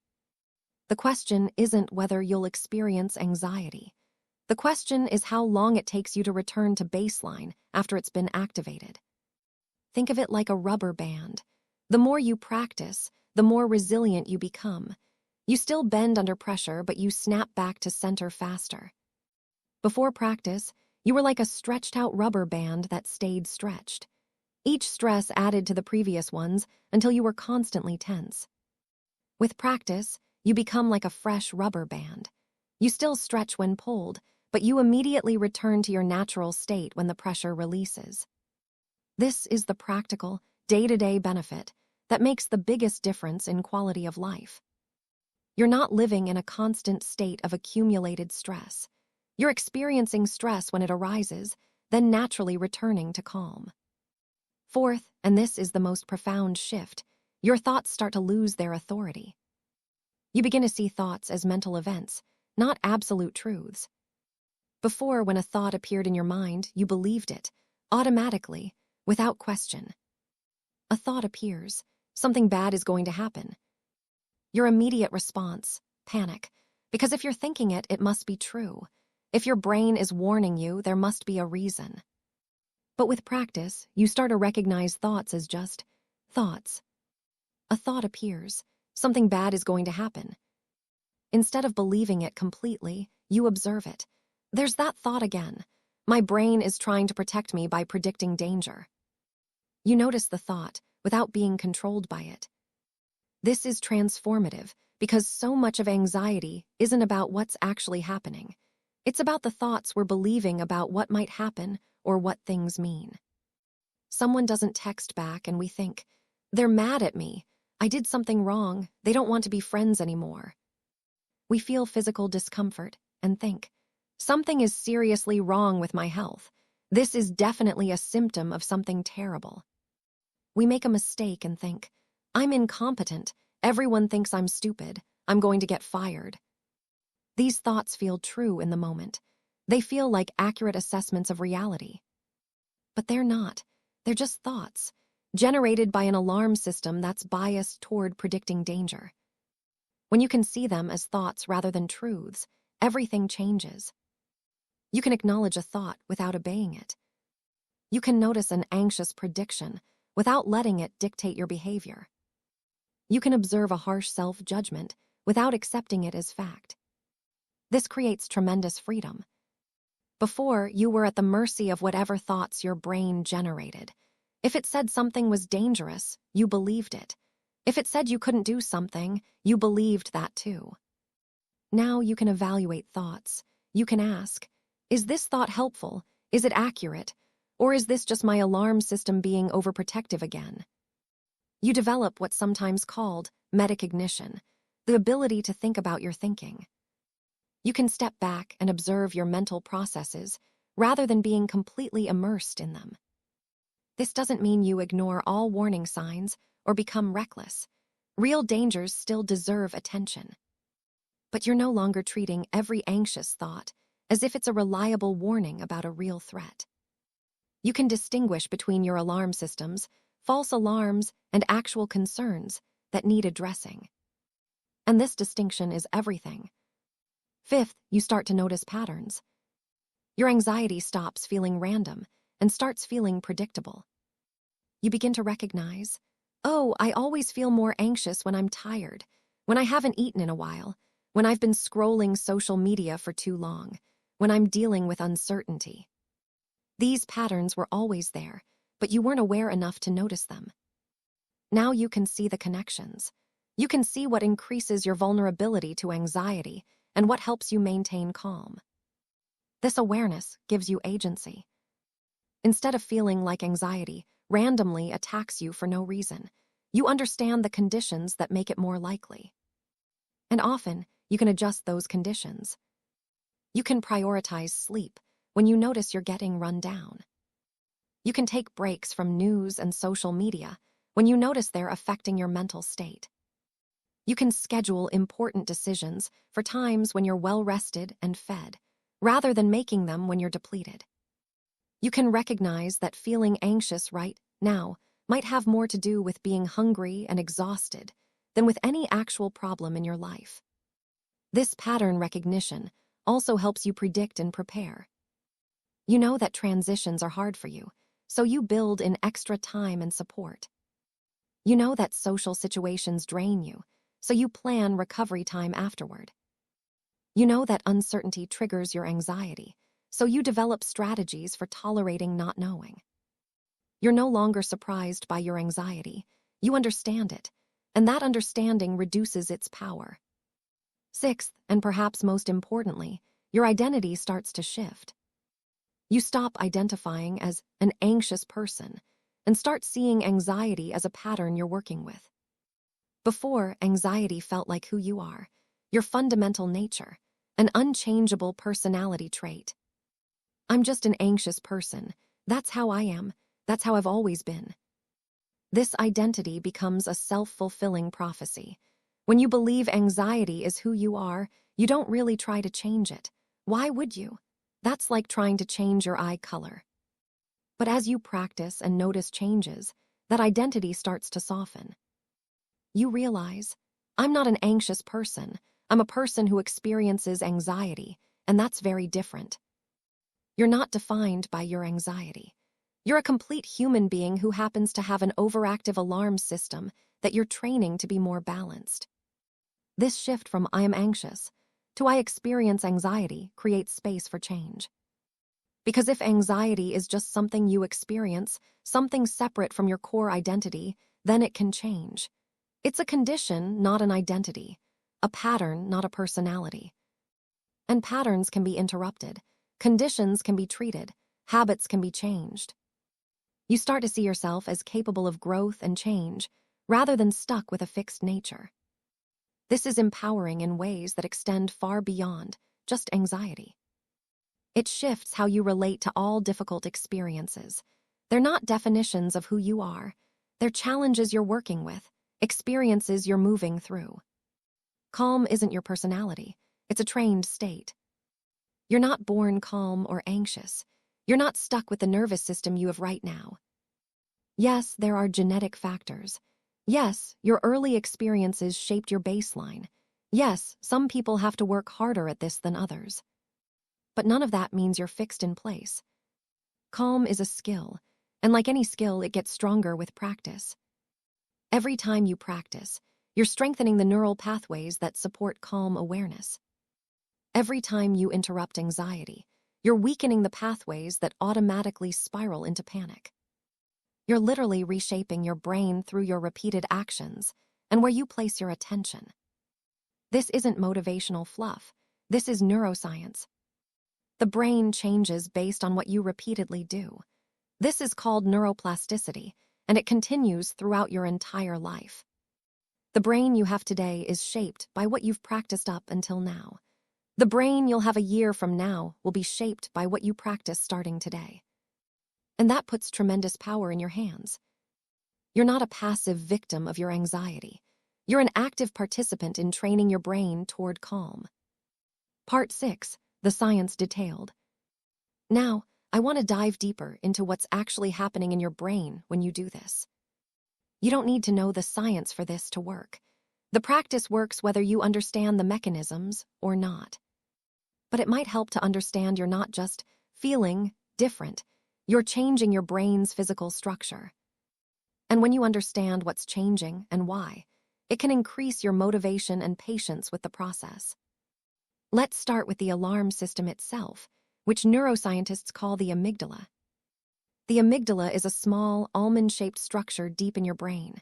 The question isn't whether you'll experience anxiety. The question is how long it takes you to return to baseline after it's been activated. Think of it like a rubber band. The more you practice, the more resilient you become. You still bend under pressure, but you snap back to center faster. Before practice, you were like a stretched-out rubber band that stayed stretched. Each stress added to the previous ones until you were constantly tense. With practice, you become like a fresh rubber band. You still stretch when pulled, but you immediately return to your natural state when the pressure releases. This is the practical, day-to-day benefit that makes the biggest difference in quality of life. You're not living in a constant state of accumulated stress. You're experiencing stress when it arises, then naturally returning to calm. Fourth, and this is the most profound shift, your thoughts start to lose their authority. You begin to see thoughts as mental events, not absolute truths. Before, when a thought appeared in your mind, you believed it, automatically, without question. A thought appears, something bad is going to happen. Your immediate response, panic, because if you're thinking it, it must be true. If your brain is warning you, there must be a reason. But with practice, you start to recognize thoughts as just thoughts. A thought appears, something bad is going to happen. Instead of believing it completely, you observe it. There's that thought again. My brain is trying to protect me by predicting danger. You notice the thought without being controlled by it. This is transformative because so much of anxiety isn't about what's actually happening. It's about the thoughts we're believing about what might happen or what things mean. Someone doesn't text back and we think, they're mad at me. I did something wrong. They don't want to be friends anymore. We feel physical discomfort and think, something is seriously wrong with my health. This is definitely a symptom of something terrible. We make a mistake and think, I'm incompetent. Everyone thinks I'm stupid. I'm going to get fired. These thoughts feel true in the moment. They feel like accurate assessments of reality. But they're not. They're just thoughts, generated by an alarm system that's biased toward predicting danger. When you can see them as thoughts rather than truths, everything changes. You can acknowledge a thought without obeying it. You can notice an anxious prediction without letting it dictate your behavior. You can observe a harsh self-judgment without accepting it as fact. This creates tremendous freedom. Before, you were at the mercy of whatever thoughts your brain generated. If it said something was dangerous, you believed it. If it said you couldn't do something, you believed that too. Now you can evaluate thoughts. You can ask, is this thought helpful? Is it accurate? Or is this just my alarm system being overprotective again? You develop what's sometimes called metacognition, the ability to think about your thinking. You can step back and observe your mental processes rather than being completely immersed in them. This doesn't mean you ignore all warning signs or become reckless. Real dangers still deserve attention. But you're no longer treating every anxious thought as if it's a reliable warning about a real threat. You can distinguish between your alarm systems, false alarms, and actual concerns that need addressing. And this distinction is everything. Fifth, you start to notice patterns. Your anxiety stops feeling random and starts feeling predictable. You begin to recognize, oh, I always feel more anxious when I'm tired, when I haven't eaten in a while, when I've been scrolling social media for too long, when I'm dealing with uncertainty. These patterns were always there, but you weren't aware enough to notice them. Now you can see the connections. You can see what increases your vulnerability to anxiety and what helps you maintain calm. This awareness gives you agency. Instead of feeling like anxiety randomly attacks you for no reason, you understand the conditions that make it more likely. And often, you can adjust those conditions. You can prioritize sleep when you notice you're getting run down. You can take breaks from news and social media when you notice they're affecting your mental state. You can schedule important decisions for times when you're well-rested and fed, rather than making them when you're depleted. You can recognize that feeling anxious right now might have more to do with being hungry and exhausted than with any actual problem in your life. This pattern recognition also helps you predict and prepare. You know that transitions are hard for you, so you build in extra time and support. You know that social situations drain you, so you plan recovery time afterward. You know that uncertainty triggers your anxiety, so you develop strategies for tolerating not knowing. You're no longer surprised by your anxiety. You understand it, and that understanding reduces its power. Sixth, and perhaps most importantly, your identity starts to shift. You stop identifying as an anxious person and start seeing anxiety as a pattern you're working with. Before, anxiety felt like who you are, your fundamental nature, an unchangeable personality trait. I'm just an anxious person. That's how I am. That's how I've always been. This identity becomes a self-fulfilling prophecy. When you believe anxiety is who you are, you don't really try to change it. Why would you? That's like trying to change your eye color. But as you practice and notice changes, that identity starts to soften. You realize, I'm not an anxious person. I'm a person who experiences anxiety, and that's very different. You're not defined by your anxiety. You're a complete human being who happens to have an overactive alarm system that you're training to be more balanced. This shift from I am anxious to I experience anxiety creates space for change. Because if anxiety is just something you experience, something separate from your core identity, then it can change. It's a condition, not an identity. A pattern, not a personality. And patterns can be interrupted. Conditions can be treated. Habits can be changed. You start to see yourself as capable of growth and change, rather than stuck with a fixed nature. This is empowering in ways that extend far beyond just anxiety. It shifts how you relate to all difficult experiences. They're not definitions of who you are. They're challenges you're working with, experiences you're moving through. Calm isn't your personality. It's a trained state. You're not born calm or anxious. You're not stuck with the nervous system you have right now. Yes, there are genetic factors. Yes, your early experiences shaped your baseline. Yes, some people have to work harder at this than others. But none of that means you're fixed in place. Calm is a skill, and like any skill, it gets stronger with practice. Every time you practice, you're strengthening the neural pathways that support calm awareness. Every time you interrupt anxiety, you're weakening the pathways that automatically spiral into panic. You're literally reshaping your brain through your repeated actions and where you place your attention. This isn't motivational fluff. This is neuroscience. The brain changes based on what you repeatedly do. This is called neuroplasticity, and it continues throughout your entire life. The brain you have today is shaped by what you've practiced up until now. The brain you'll have a year from now will be shaped by what you practice starting today. And that puts tremendous power in your hands. You're not a passive victim of your anxiety. You're an active participant in training your brain toward calm. Part 6, the science detailed. Now, I want to dive deeper into what's actually happening in your brain when you do this. You don't need to know the science for this to work. The practice works whether you understand the mechanisms or not. But it might help to understand you're not just feeling different. You're changing your brain's physical structure. And when you understand what's changing and why, it can increase your motivation and patience with the process. Let's start with the alarm system itself, which neuroscientists call the amygdala. The amygdala is a small, almond-shaped structure deep in your brain.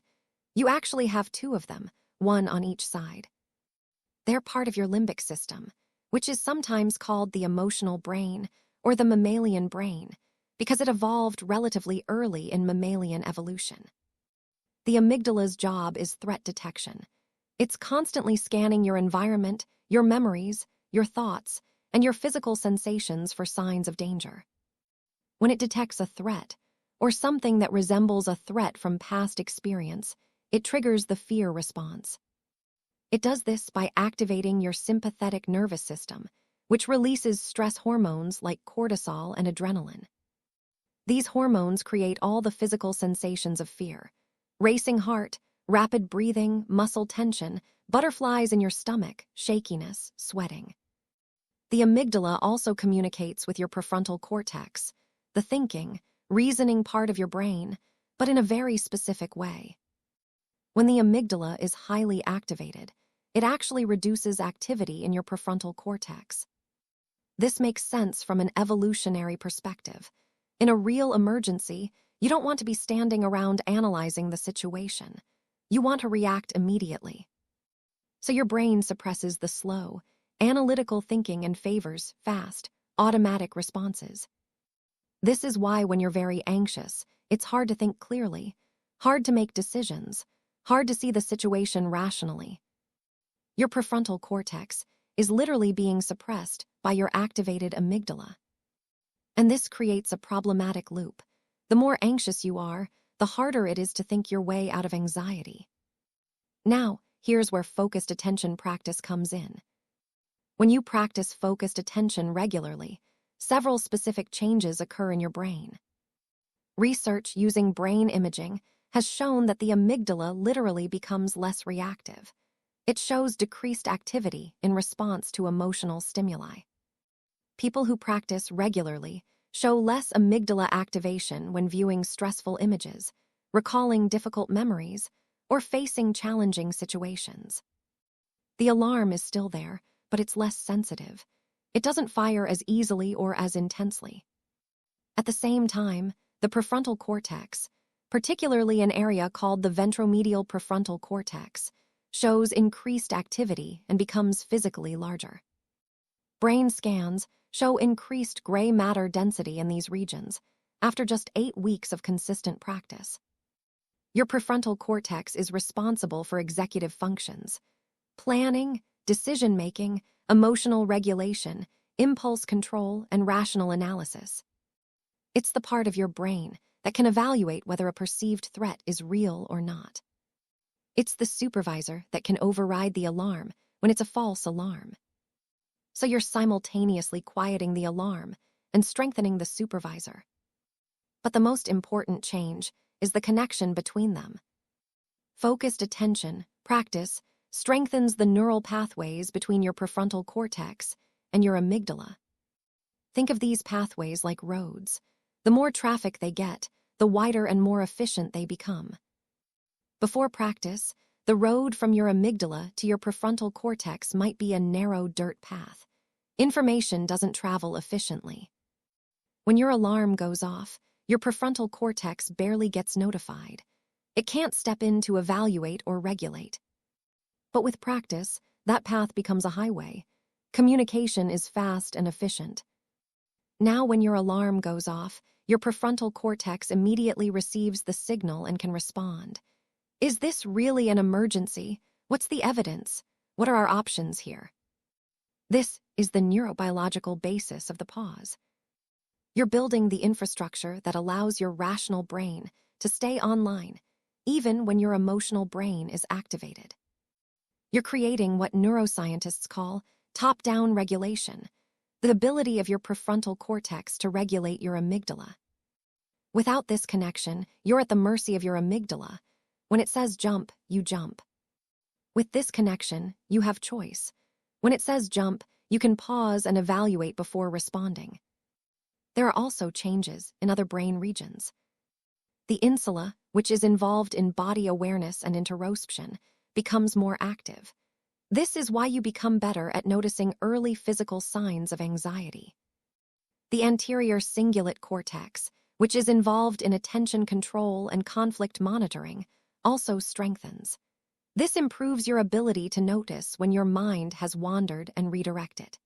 You actually have two of them, one on each side. They're part of your limbic system, which is sometimes called the emotional brain or the mammalian brain, because it evolved relatively early in mammalian evolution. The amygdala's job is threat detection. It's constantly scanning your environment, your memories, your thoughts, and your physical sensations for signs of danger. When it detects a threat, or something that resembles a threat from past experience, it triggers the fear response. It does this by activating your sympathetic nervous system, which releases stress hormones like cortisol and adrenaline. These hormones create all the physical sensations of fear: racing heart, rapid breathing, muscle tension, butterflies in your stomach, shakiness, sweating. The amygdala also communicates with your prefrontal cortex, the thinking, reasoning part of your brain, but in a very specific way. When the amygdala is highly activated, it actually reduces activity in your prefrontal cortex. This makes sense from an evolutionary perspective. In a real emergency, you don't want to be standing around analyzing the situation. You want to react immediately. So your brain suppresses the slow, analytical thinking and favors fast, automatic responses. This is why when you're very anxious, it's hard to think clearly, hard to make decisions, hard to see the situation rationally. Your prefrontal cortex is literally being suppressed by your activated amygdala. And this creates a problematic loop. The more anxious you are, the harder it is to think your way out of anxiety. Now, here's where focused attention practice comes in. When you practice focused attention regularly, several specific changes occur in your brain. Research using brain imaging has shown that the amygdala literally becomes less reactive. It shows decreased activity in response to emotional stimuli. People who practice regularly show less amygdala activation when viewing stressful images, recalling difficult memories, or facing challenging situations. The alarm is still there, but it's less sensitive. It doesn't fire as easily or as intensely. At the same time, the prefrontal cortex, particularly an area called the ventromedial prefrontal cortex, shows increased activity and becomes physically larger. Brain scans show increased gray matter density in these regions after just 8 weeks of consistent practice. Your prefrontal cortex is responsible for executive functions: planning, decision-making, emotional regulation, impulse control, and rational analysis. It's the part of your brain that can evaluate whether a perceived threat is real or not. It's the supervisor that can override the alarm when it's a false alarm. So you're simultaneously quieting the alarm and strengthening the supervisor. But the most important change is the connection between them. Focused attention practice strengthens the neural pathways between your prefrontal cortex and your amygdala. Think of these pathways like roads. The more traffic they get, the wider and more efficient they become. Before practice, the road from your amygdala to your prefrontal cortex might be a narrow dirt path. Information doesn't travel efficiently. When your alarm goes off, your prefrontal cortex barely gets notified. It can't step in to evaluate or regulate. But with practice, that path becomes a highway. Communication is fast and efficient. Now when your alarm goes off, your prefrontal cortex immediately receives the signal and can respond. Is this really an emergency? What's the evidence? What are our options here? This is the neurobiological basis of the pause. You're building the infrastructure that allows your rational brain to stay online, even when your emotional brain is activated. You're creating what neuroscientists call top-down regulation, the ability of your prefrontal cortex to regulate your amygdala. Without this connection, you're at the mercy of your amygdala. When it says jump, you jump. With this connection, you have choice. When it says jump, you can pause and evaluate before responding. There are also changes in other brain regions. The insula, which is involved in body awareness and interoception, becomes more active. This is why you become better at noticing early physical signs of anxiety. The anterior cingulate cortex, which is involved in attention control and conflict monitoring, also strengthens. This improves your ability to notice when your mind has wandered and redirect it.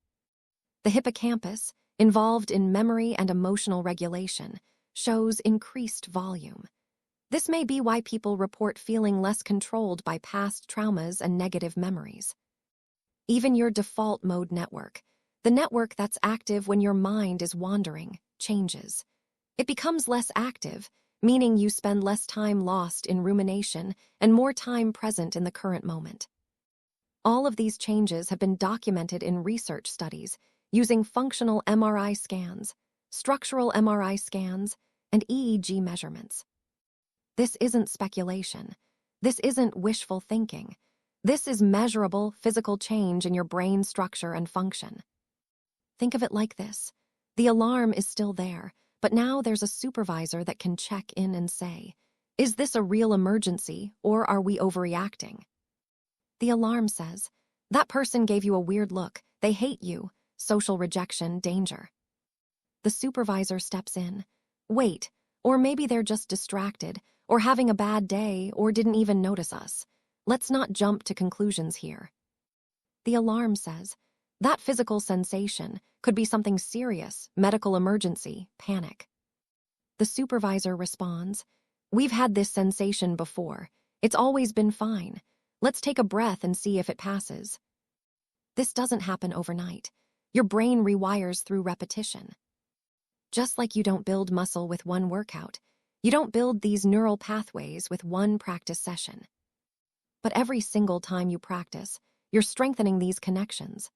The hippocampus, involved in memory and emotional regulation, shows increased volume. This may be why people report feeling less controlled by past traumas and negative memories. Even your default mode network, the network that's active when your mind is wandering, changes. It becomes less active, meaning you spend less time lost in rumination and more time present in the current moment. All of these changes have been documented in research studies using functional MRI scans, structural MRI scans, and EEG measurements. This isn't speculation. This isn't wishful thinking. This is measurable physical change in your brain structure and function. Think of it like this. The alarm is still there, but now there's a supervisor that can check in and say, is this a real emergency or are we overreacting? The alarm says, that person gave you a weird look, they hate you, social rejection, danger. The supervisor steps in. Wait, or maybe they're just distracted, or having a bad day, or didn't even notice us. Let's not jump to conclusions here. The alarm says, that physical sensation could be something serious, medical emergency, panic. The supervisor responds, we've had this sensation before. It's always been fine. Let's take a breath and see if it passes. This doesn't happen overnight. Your brain rewires through repetition. Just like you don't build muscle with one workout, you don't build these neural pathways with one practice session. But every single time you practice, you're strengthening these connections.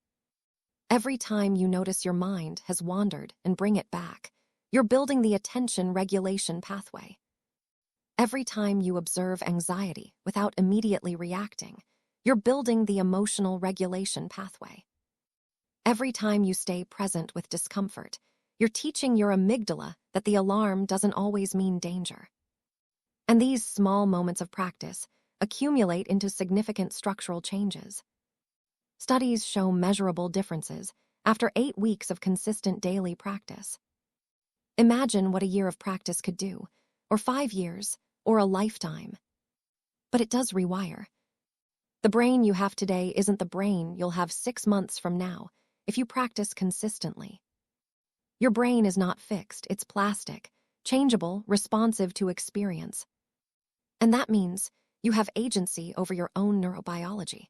Every time you notice your mind has wandered and bring it back, you're building the attention regulation pathway. Every time you observe anxiety without immediately reacting, you're building the emotional regulation pathway. Every time you stay present with discomfort, you're teaching your amygdala that the alarm doesn't always mean danger. And these small moments of practice accumulate into significant structural changes. Studies show measurable differences after 8 weeks of consistent daily practice. Imagine what a year of practice could do, or 5 years, or a lifetime. But it does rewire. The brain you have today isn't the brain you'll have 6 months from now if you practice consistently. Your brain is not fixed, it's plastic, changeable, responsive to experience. And that means you have agency over your own neurobiology.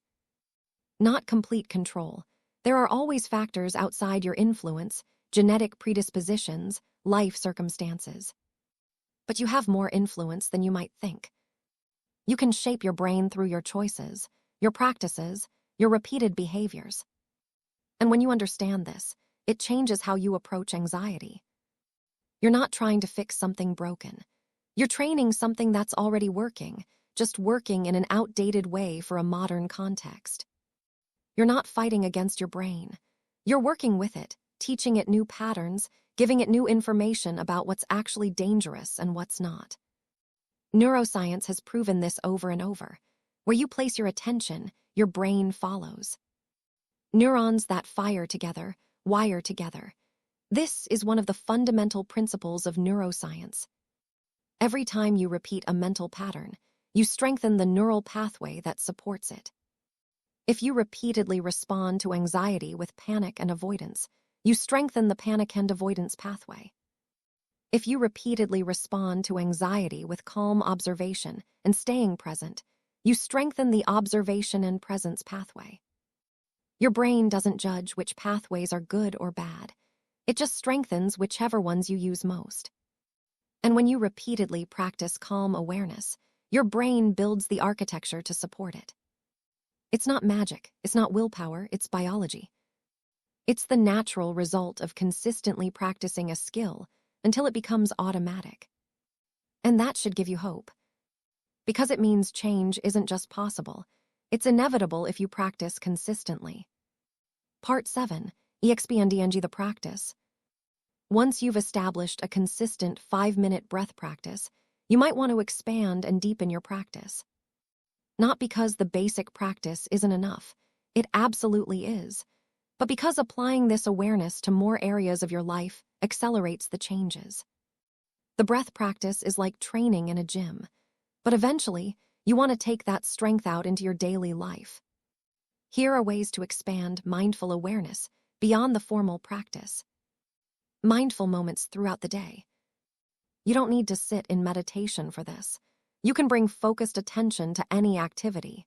Not complete control. There are always factors outside your influence, genetic predispositions, life circumstances. But you have more influence than you might think. You can shape your brain through your choices, your practices, your repeated behaviors. And when you understand this, it changes how you approach anxiety. You're not trying to fix something broken. You're training something that's already working, just working in an outdated way for a modern context. You're not fighting against your brain. You're working with it, teaching it new patterns, giving it new information about what's actually dangerous and what's not. Neuroscience has proven this over and over. Where you place your attention, your brain follows. Neurons that fire together, wire together. This is one of the fundamental principles of neuroscience. Every time you repeat a mental pattern, you strengthen the neural pathway that supports it. If you repeatedly respond to anxiety with panic and avoidance, you strengthen the panic and avoidance pathway. If you repeatedly respond to anxiety with calm observation and staying present, you strengthen the observation and presence pathway. Your brain doesn't judge which pathways are good or bad. It just strengthens whichever ones you use most. And when you repeatedly practice calm awareness, your brain builds the architecture to support it. It's not magic, it's not willpower, it's biology. It's the natural result of consistently practicing a skill until it becomes automatic. And that should give you hope. Because it means change isn't just possible, it's inevitable if you practice consistently. Part 7, EXPNDNG the practice. Once you've established a consistent 5-minute breath practice, you might want to expand and deepen your practice. Not because the basic practice isn't enough, it absolutely is, but because applying this awareness to more areas of your life accelerates the changes. The breath practice is like training in a gym, but eventually, you want to take that strength out into your daily life. Here are ways to expand mindful awareness beyond the formal practice. Mindful moments throughout the day. You don't need to sit in meditation for this. You can bring focused attention to any activity.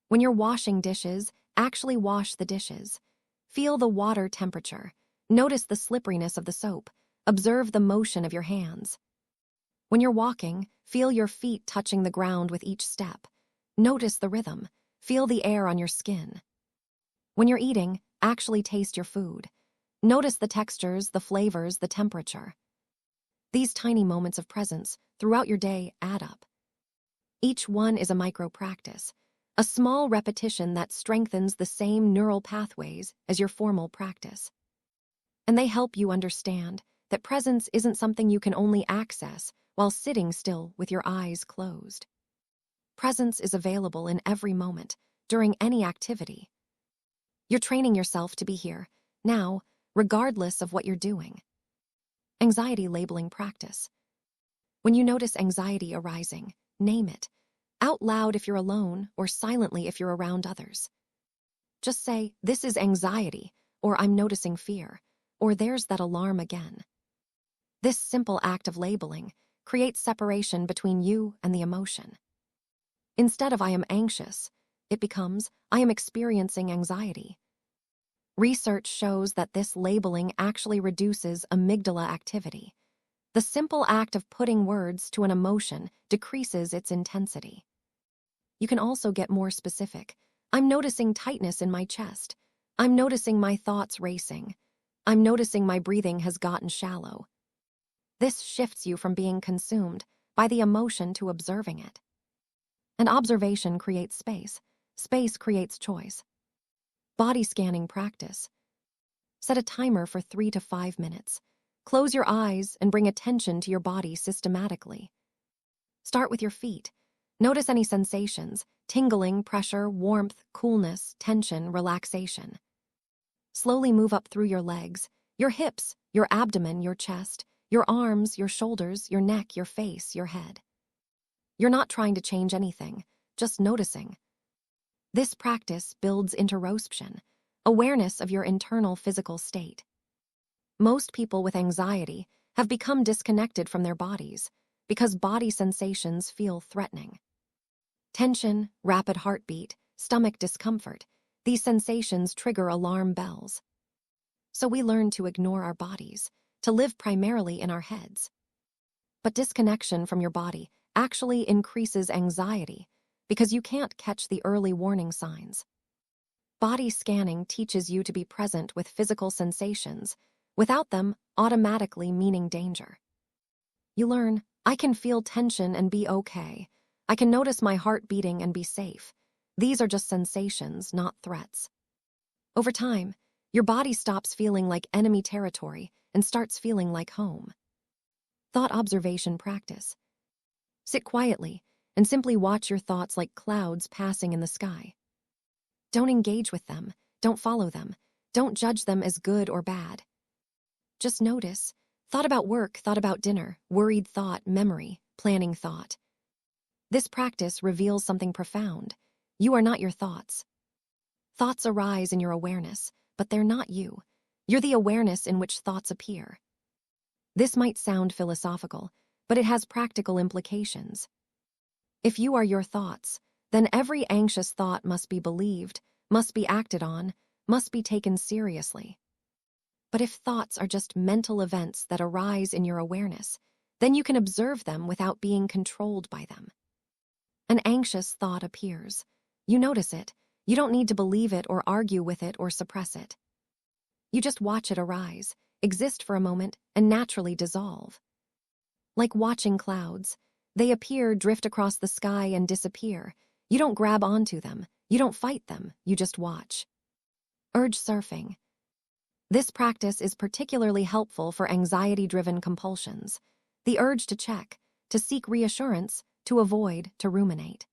When you're washing dishes, actually wash the dishes. Feel the water temperature. Notice the slipperiness of the soap. Observe the motion of your hands. When you're walking, feel your feet touching the ground with each step. Notice the rhythm. Feel the air on your skin. When you're eating, actually taste your food. Notice the textures, the flavors, the temperature. These tiny moments of presence throughout your day add up. Each one is a micro-practice, a small repetition that strengthens the same neural pathways as your formal practice. and they help you understand that presence isn't something you can only access while sitting still with your eyes closed. Presence is available in every moment, during any activity. You're training yourself to be here, now, regardless of what you're doing. Anxiety labeling practice. When you notice anxiety arising, name it, out loud if you're alone or silently if you're around others. Just say, "This is anxiety," or "I'm noticing fear," or "There's that alarm again." This simple act of labeling creates separation between you and the emotion. Instead of "I am anxious," it becomes "I am experiencing anxiety." Research shows that this labeling actually reduces amygdala activity. The simple act of putting words to an emotion decreases its intensity. You can also get more specific. "I'm noticing tightness in my chest. I'm noticing my thoughts racing. I'm noticing my breathing has gotten shallow." This shifts you from being consumed by the emotion to observing it. And observation creates space. Space creates choice. Body scanning practice. Set a timer for 3 to 5 minutes. Close your eyes and bring attention to your body systematically. Start with your feet. Notice any sensations: tingling, pressure, warmth, coolness, tension, relaxation. Slowly move up through your legs, your hips, your abdomen, your chest, your arms, your shoulders, your neck, your face, your head. You're not trying to change anything, just noticing. This practice builds interoception, awareness of your internal physical state. Most people with anxiety have become disconnected from their bodies because body sensations feel threatening. Tension, rapid heartbeat, stomach discomfort, these sensations trigger alarm bells. So we learn to ignore our bodies, to live primarily in our heads. But disconnection from your body actually increases anxiety because you can't catch the early warning signs. Body scanning teaches you to be present with physical sensations without them automatically meaning danger. You learn, "I can feel tension and be okay. I can notice my heart beating and be safe. These are just sensations, not threats." Over time, your body stops feeling like enemy territory and starts feeling like home. Thought observation practice. Sit quietly and simply watch your thoughts like clouds passing in the sky. Don't engage with them, don't follow them, don't judge them as good or bad. Just notice. Thought about work, thought about dinner, worried thought, memory, planning thought. This practice reveals something profound. You are not your thoughts. Thoughts arise in your awareness, but they're not you. You're the awareness in which thoughts appear. This might sound philosophical, but it has practical implications. If you are your thoughts, then every anxious thought must be believed, must be acted on, must be taken seriously. But if thoughts are just mental events that arise in your awareness, then you can observe them without being controlled by them. An anxious thought appears. You notice it. You don't need to believe it or argue with it or suppress it. You just watch it arise, exist for a moment, and naturally dissolve. Like watching clouds, they appear, drift across the sky, and disappear. You don't grab onto them. You don't fight them. You just watch. Urge surfing. This practice is particularly helpful for anxiety-driven compulsions. The urge to check, to seek reassurance, to avoid, to ruminate.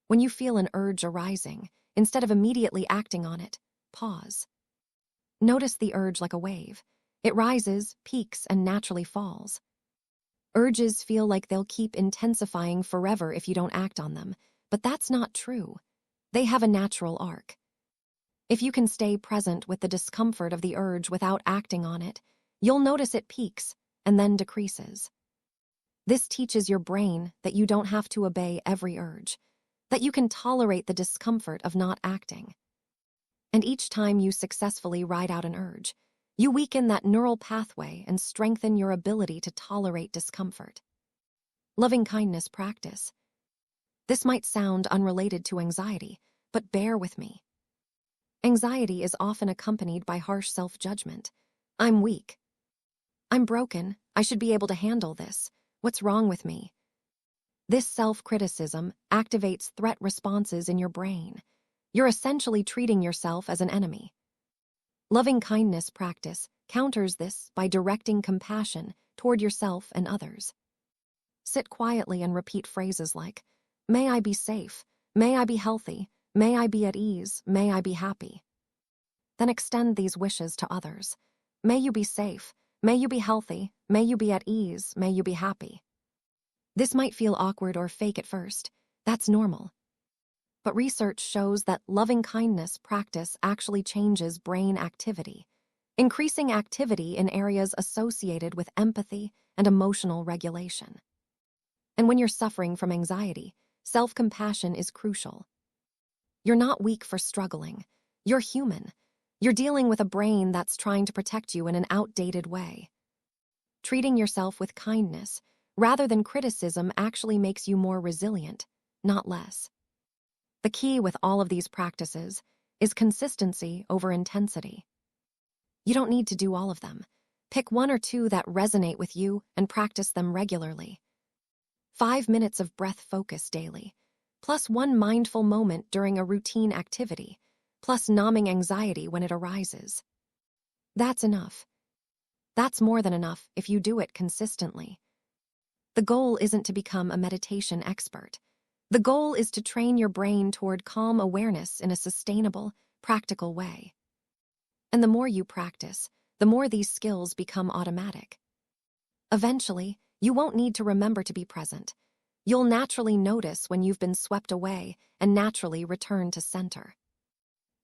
When you feel an urge arising, instead of immediately acting on it, pause. Notice the urge like a wave. It rises, peaks, and naturally falls. Urges feel like they'll keep intensifying forever if you don't act on them, but that's not true. They have a natural arc. If you can stay present with the discomfort of the urge without acting on it, you'll notice it peaks and then decreases. This teaches your brain that you don't have to obey every urge, that you can tolerate the discomfort of not acting. And each time you successfully ride out an urge, you weaken that neural pathway and strengthen your ability to tolerate discomfort. Loving-kindness practice. This might sound unrelated to anxiety, but bear with me. Anxiety is often accompanied by harsh self-judgment. I'm weak. I'm broken. I should be able to handle this. What's wrong with me? This self-criticism activates threat responses in your brain. You're essentially treating yourself as an enemy. Loving-kindness practice counters this by directing compassion toward yourself and others. Sit quietly and repeat phrases like, "May I be safe, may I be healthy, may I be at ease, may I be happy." Then extend these wishes to others. May you be safe, may you be healthy, may you be at ease, may you be happy. This might feel awkward or fake at first. That's normal. But research shows that loving kindness practice actually changes brain activity, increasing activity in areas associated with empathy and emotional regulation. And when you're suffering from anxiety, self-compassion is crucial. You're not weak for struggling. You're human. You're dealing with a brain that's trying to protect you in an outdated way. Treating yourself with kindness, rather than criticism, actually makes you more resilient, not less. The key with all of these practices is consistency over intensity. You don't need to do all of them. Pick one or two that resonate with you and practice them regularly. 5 minutes of breath focus daily, plus one mindful moment during a routine activity, plus numbing anxiety when it arises. That's enough. That's more than enough if you do it consistently. The goal isn't to become a meditation expert. The goal is to train your brain toward calm awareness in a sustainable, practical way. And the more you practice, the more these skills become automatic. Eventually, you won't need to remember to be present. You'll naturally notice when you've been swept away and naturally return to center.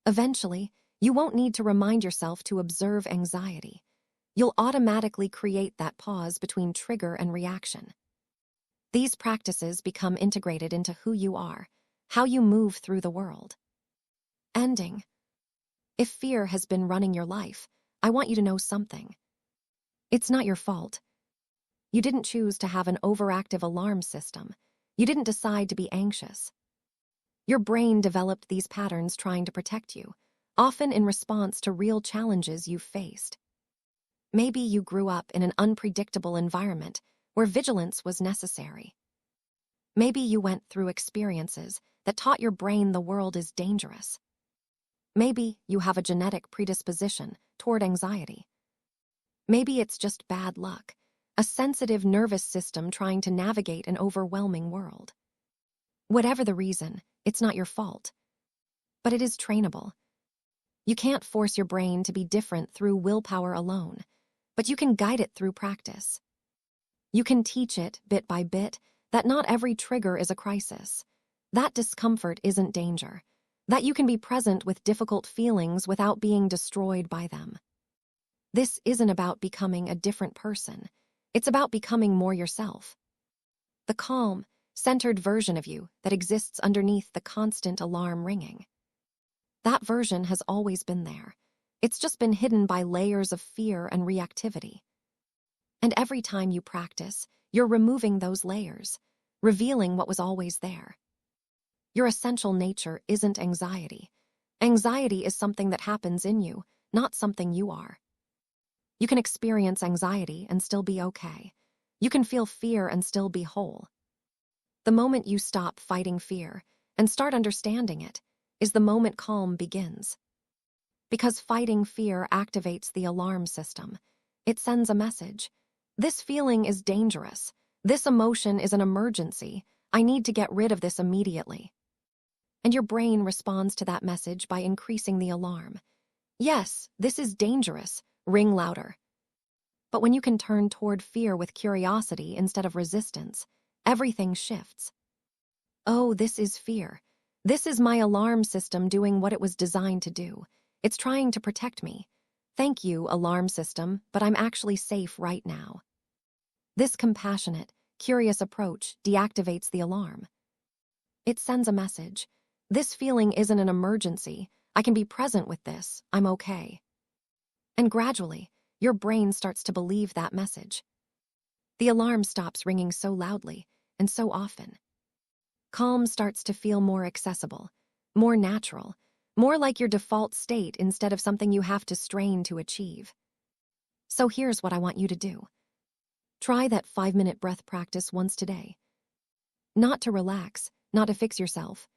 Eventually, you won't need to remind yourself to observe anxiety. You'll automatically create that pause between trigger and reaction. These practices become integrated into who you are, how you move through the world. Ending. If fear has been running your life, I want you to know something. It's not your fault. You didn't choose to have an overactive alarm system. You didn't decide to be anxious. Your brain developed these patterns trying to protect you, often in response to real challenges you've faced. Maybe you grew up in an unpredictable environment where vigilance was necessary. Maybe you went through experiences that taught your brain the world is dangerous. Maybe you have a genetic predisposition toward anxiety. Maybe it's just bad luck, a sensitive nervous system trying to navigate an overwhelming world. Whatever the reason, it's not your fault. But it is trainable. You can't force your brain to be different through willpower alone, but you can guide it through practice. You can teach it, bit by bit, that not every trigger is a crisis, that discomfort isn't danger, that you can be present with difficult feelings without being destroyed by them. This isn't about becoming a different person. It's about becoming more yourself. The calm, centered version of you that exists underneath the constant alarm ringing. That version has always been there. It's just been hidden by layers of fear and reactivity. And every time you practice, you're removing those layers, revealing what was always there. Your essential nature isn't anxiety. Anxiety is something that happens in you, not something you are. You can experience anxiety and still be okay. You can feel fear and still be whole. The moment you stop fighting fear and start understanding it is the moment calm begins. Because fighting fear activates the alarm system. It sends a message. This feeling is dangerous. This emotion is an emergency. I need to get rid of this immediately. And your brain responds to that message by increasing the alarm. Yes, this is dangerous. Ring louder. But when you can turn toward fear with curiosity instead of resistance, everything shifts. Oh, this is fear. This is my alarm system doing what it was designed to do. It's trying to protect me. Thank you, alarm system, but I'm actually safe right now. This compassionate, curious approach deactivates the alarm. It sends a message. This feeling isn't an emergency. I can be present with this. I'm okay. And gradually, your brain starts to believe that message. The alarm stops ringing so loudly and so often. Calm starts to feel more accessible, more natural, more like your default state instead of something you have to strain to achieve. So here's what I want you to do. Try that 5-minute breath practice once today. Not to relax, not to fix yourself.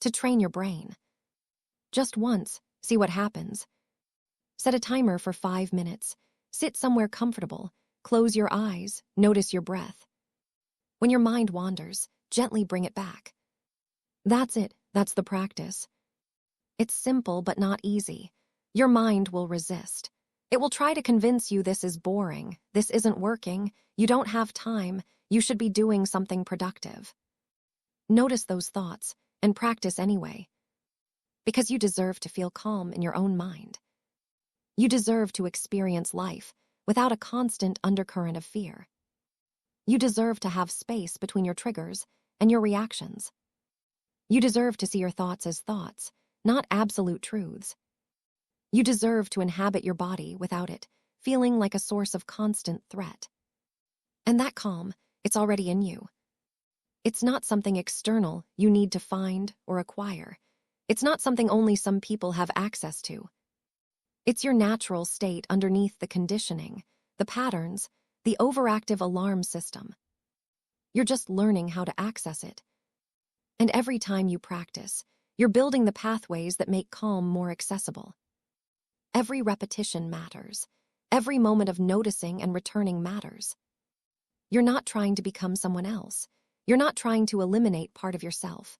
To train your brain. Just once, see what happens. Set a timer for 5 minutes. Sit somewhere comfortable. Close your eyes. Notice your breath. When your mind wanders, gently bring it back. That's it. That's the practice. It's simple but not easy. Your mind will resist. It will try to convince you this is boring, this isn't working, you don't have time, you should be doing something productive. Notice those thoughts and practice anyway. Because you deserve to feel calm in your own mind. You deserve to experience life without a constant undercurrent of fear. You deserve to have space between your triggers and your reactions. You deserve to see your thoughts as thoughts, not absolute truths. You deserve to inhabit your body without it feeling like a source of constant threat. And that calm, it's already in you. It's not something external you need to find or acquire. It's not something only some people have access to. It's your natural state underneath the conditioning, the patterns, the overactive alarm system. You're just learning how to access it. And every time you practice, you're building the pathways that make calm more accessible. Every repetition matters. Every moment of noticing and returning matters. You're not trying to become someone else. You're not trying to eliminate part of yourself.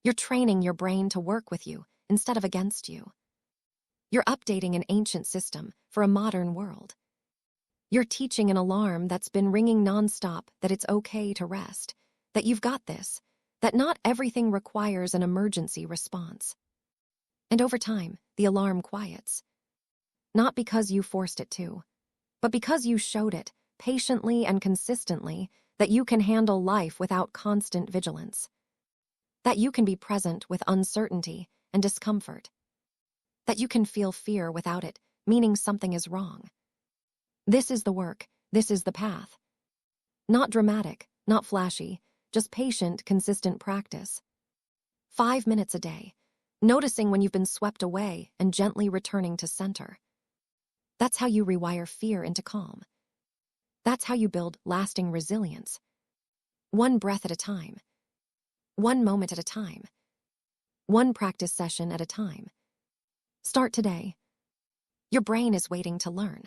You're training your brain to work with you instead of against you. You're updating an ancient system for a modern world. You're teaching an alarm that's been ringing nonstop that it's okay to rest, that you've got this, that not everything requires an emergency response. And over time, the alarm quiets. Not because you forced it to, but because you showed it, patiently and consistently, that you can handle life without constant vigilance. That you can be present with uncertainty and discomfort. That you can feel fear without it, meaning something is wrong. This is the work, this is the path. Not dramatic, not flashy, just patient, consistent practice. 5 minutes a day, noticing when you've been swept away and gently returning to center. That's how you rewire fear into calm. That's how you build lasting resilience. One breath at a time. One moment at a time. One practice session at a time. Start today. Your brain is waiting to learn.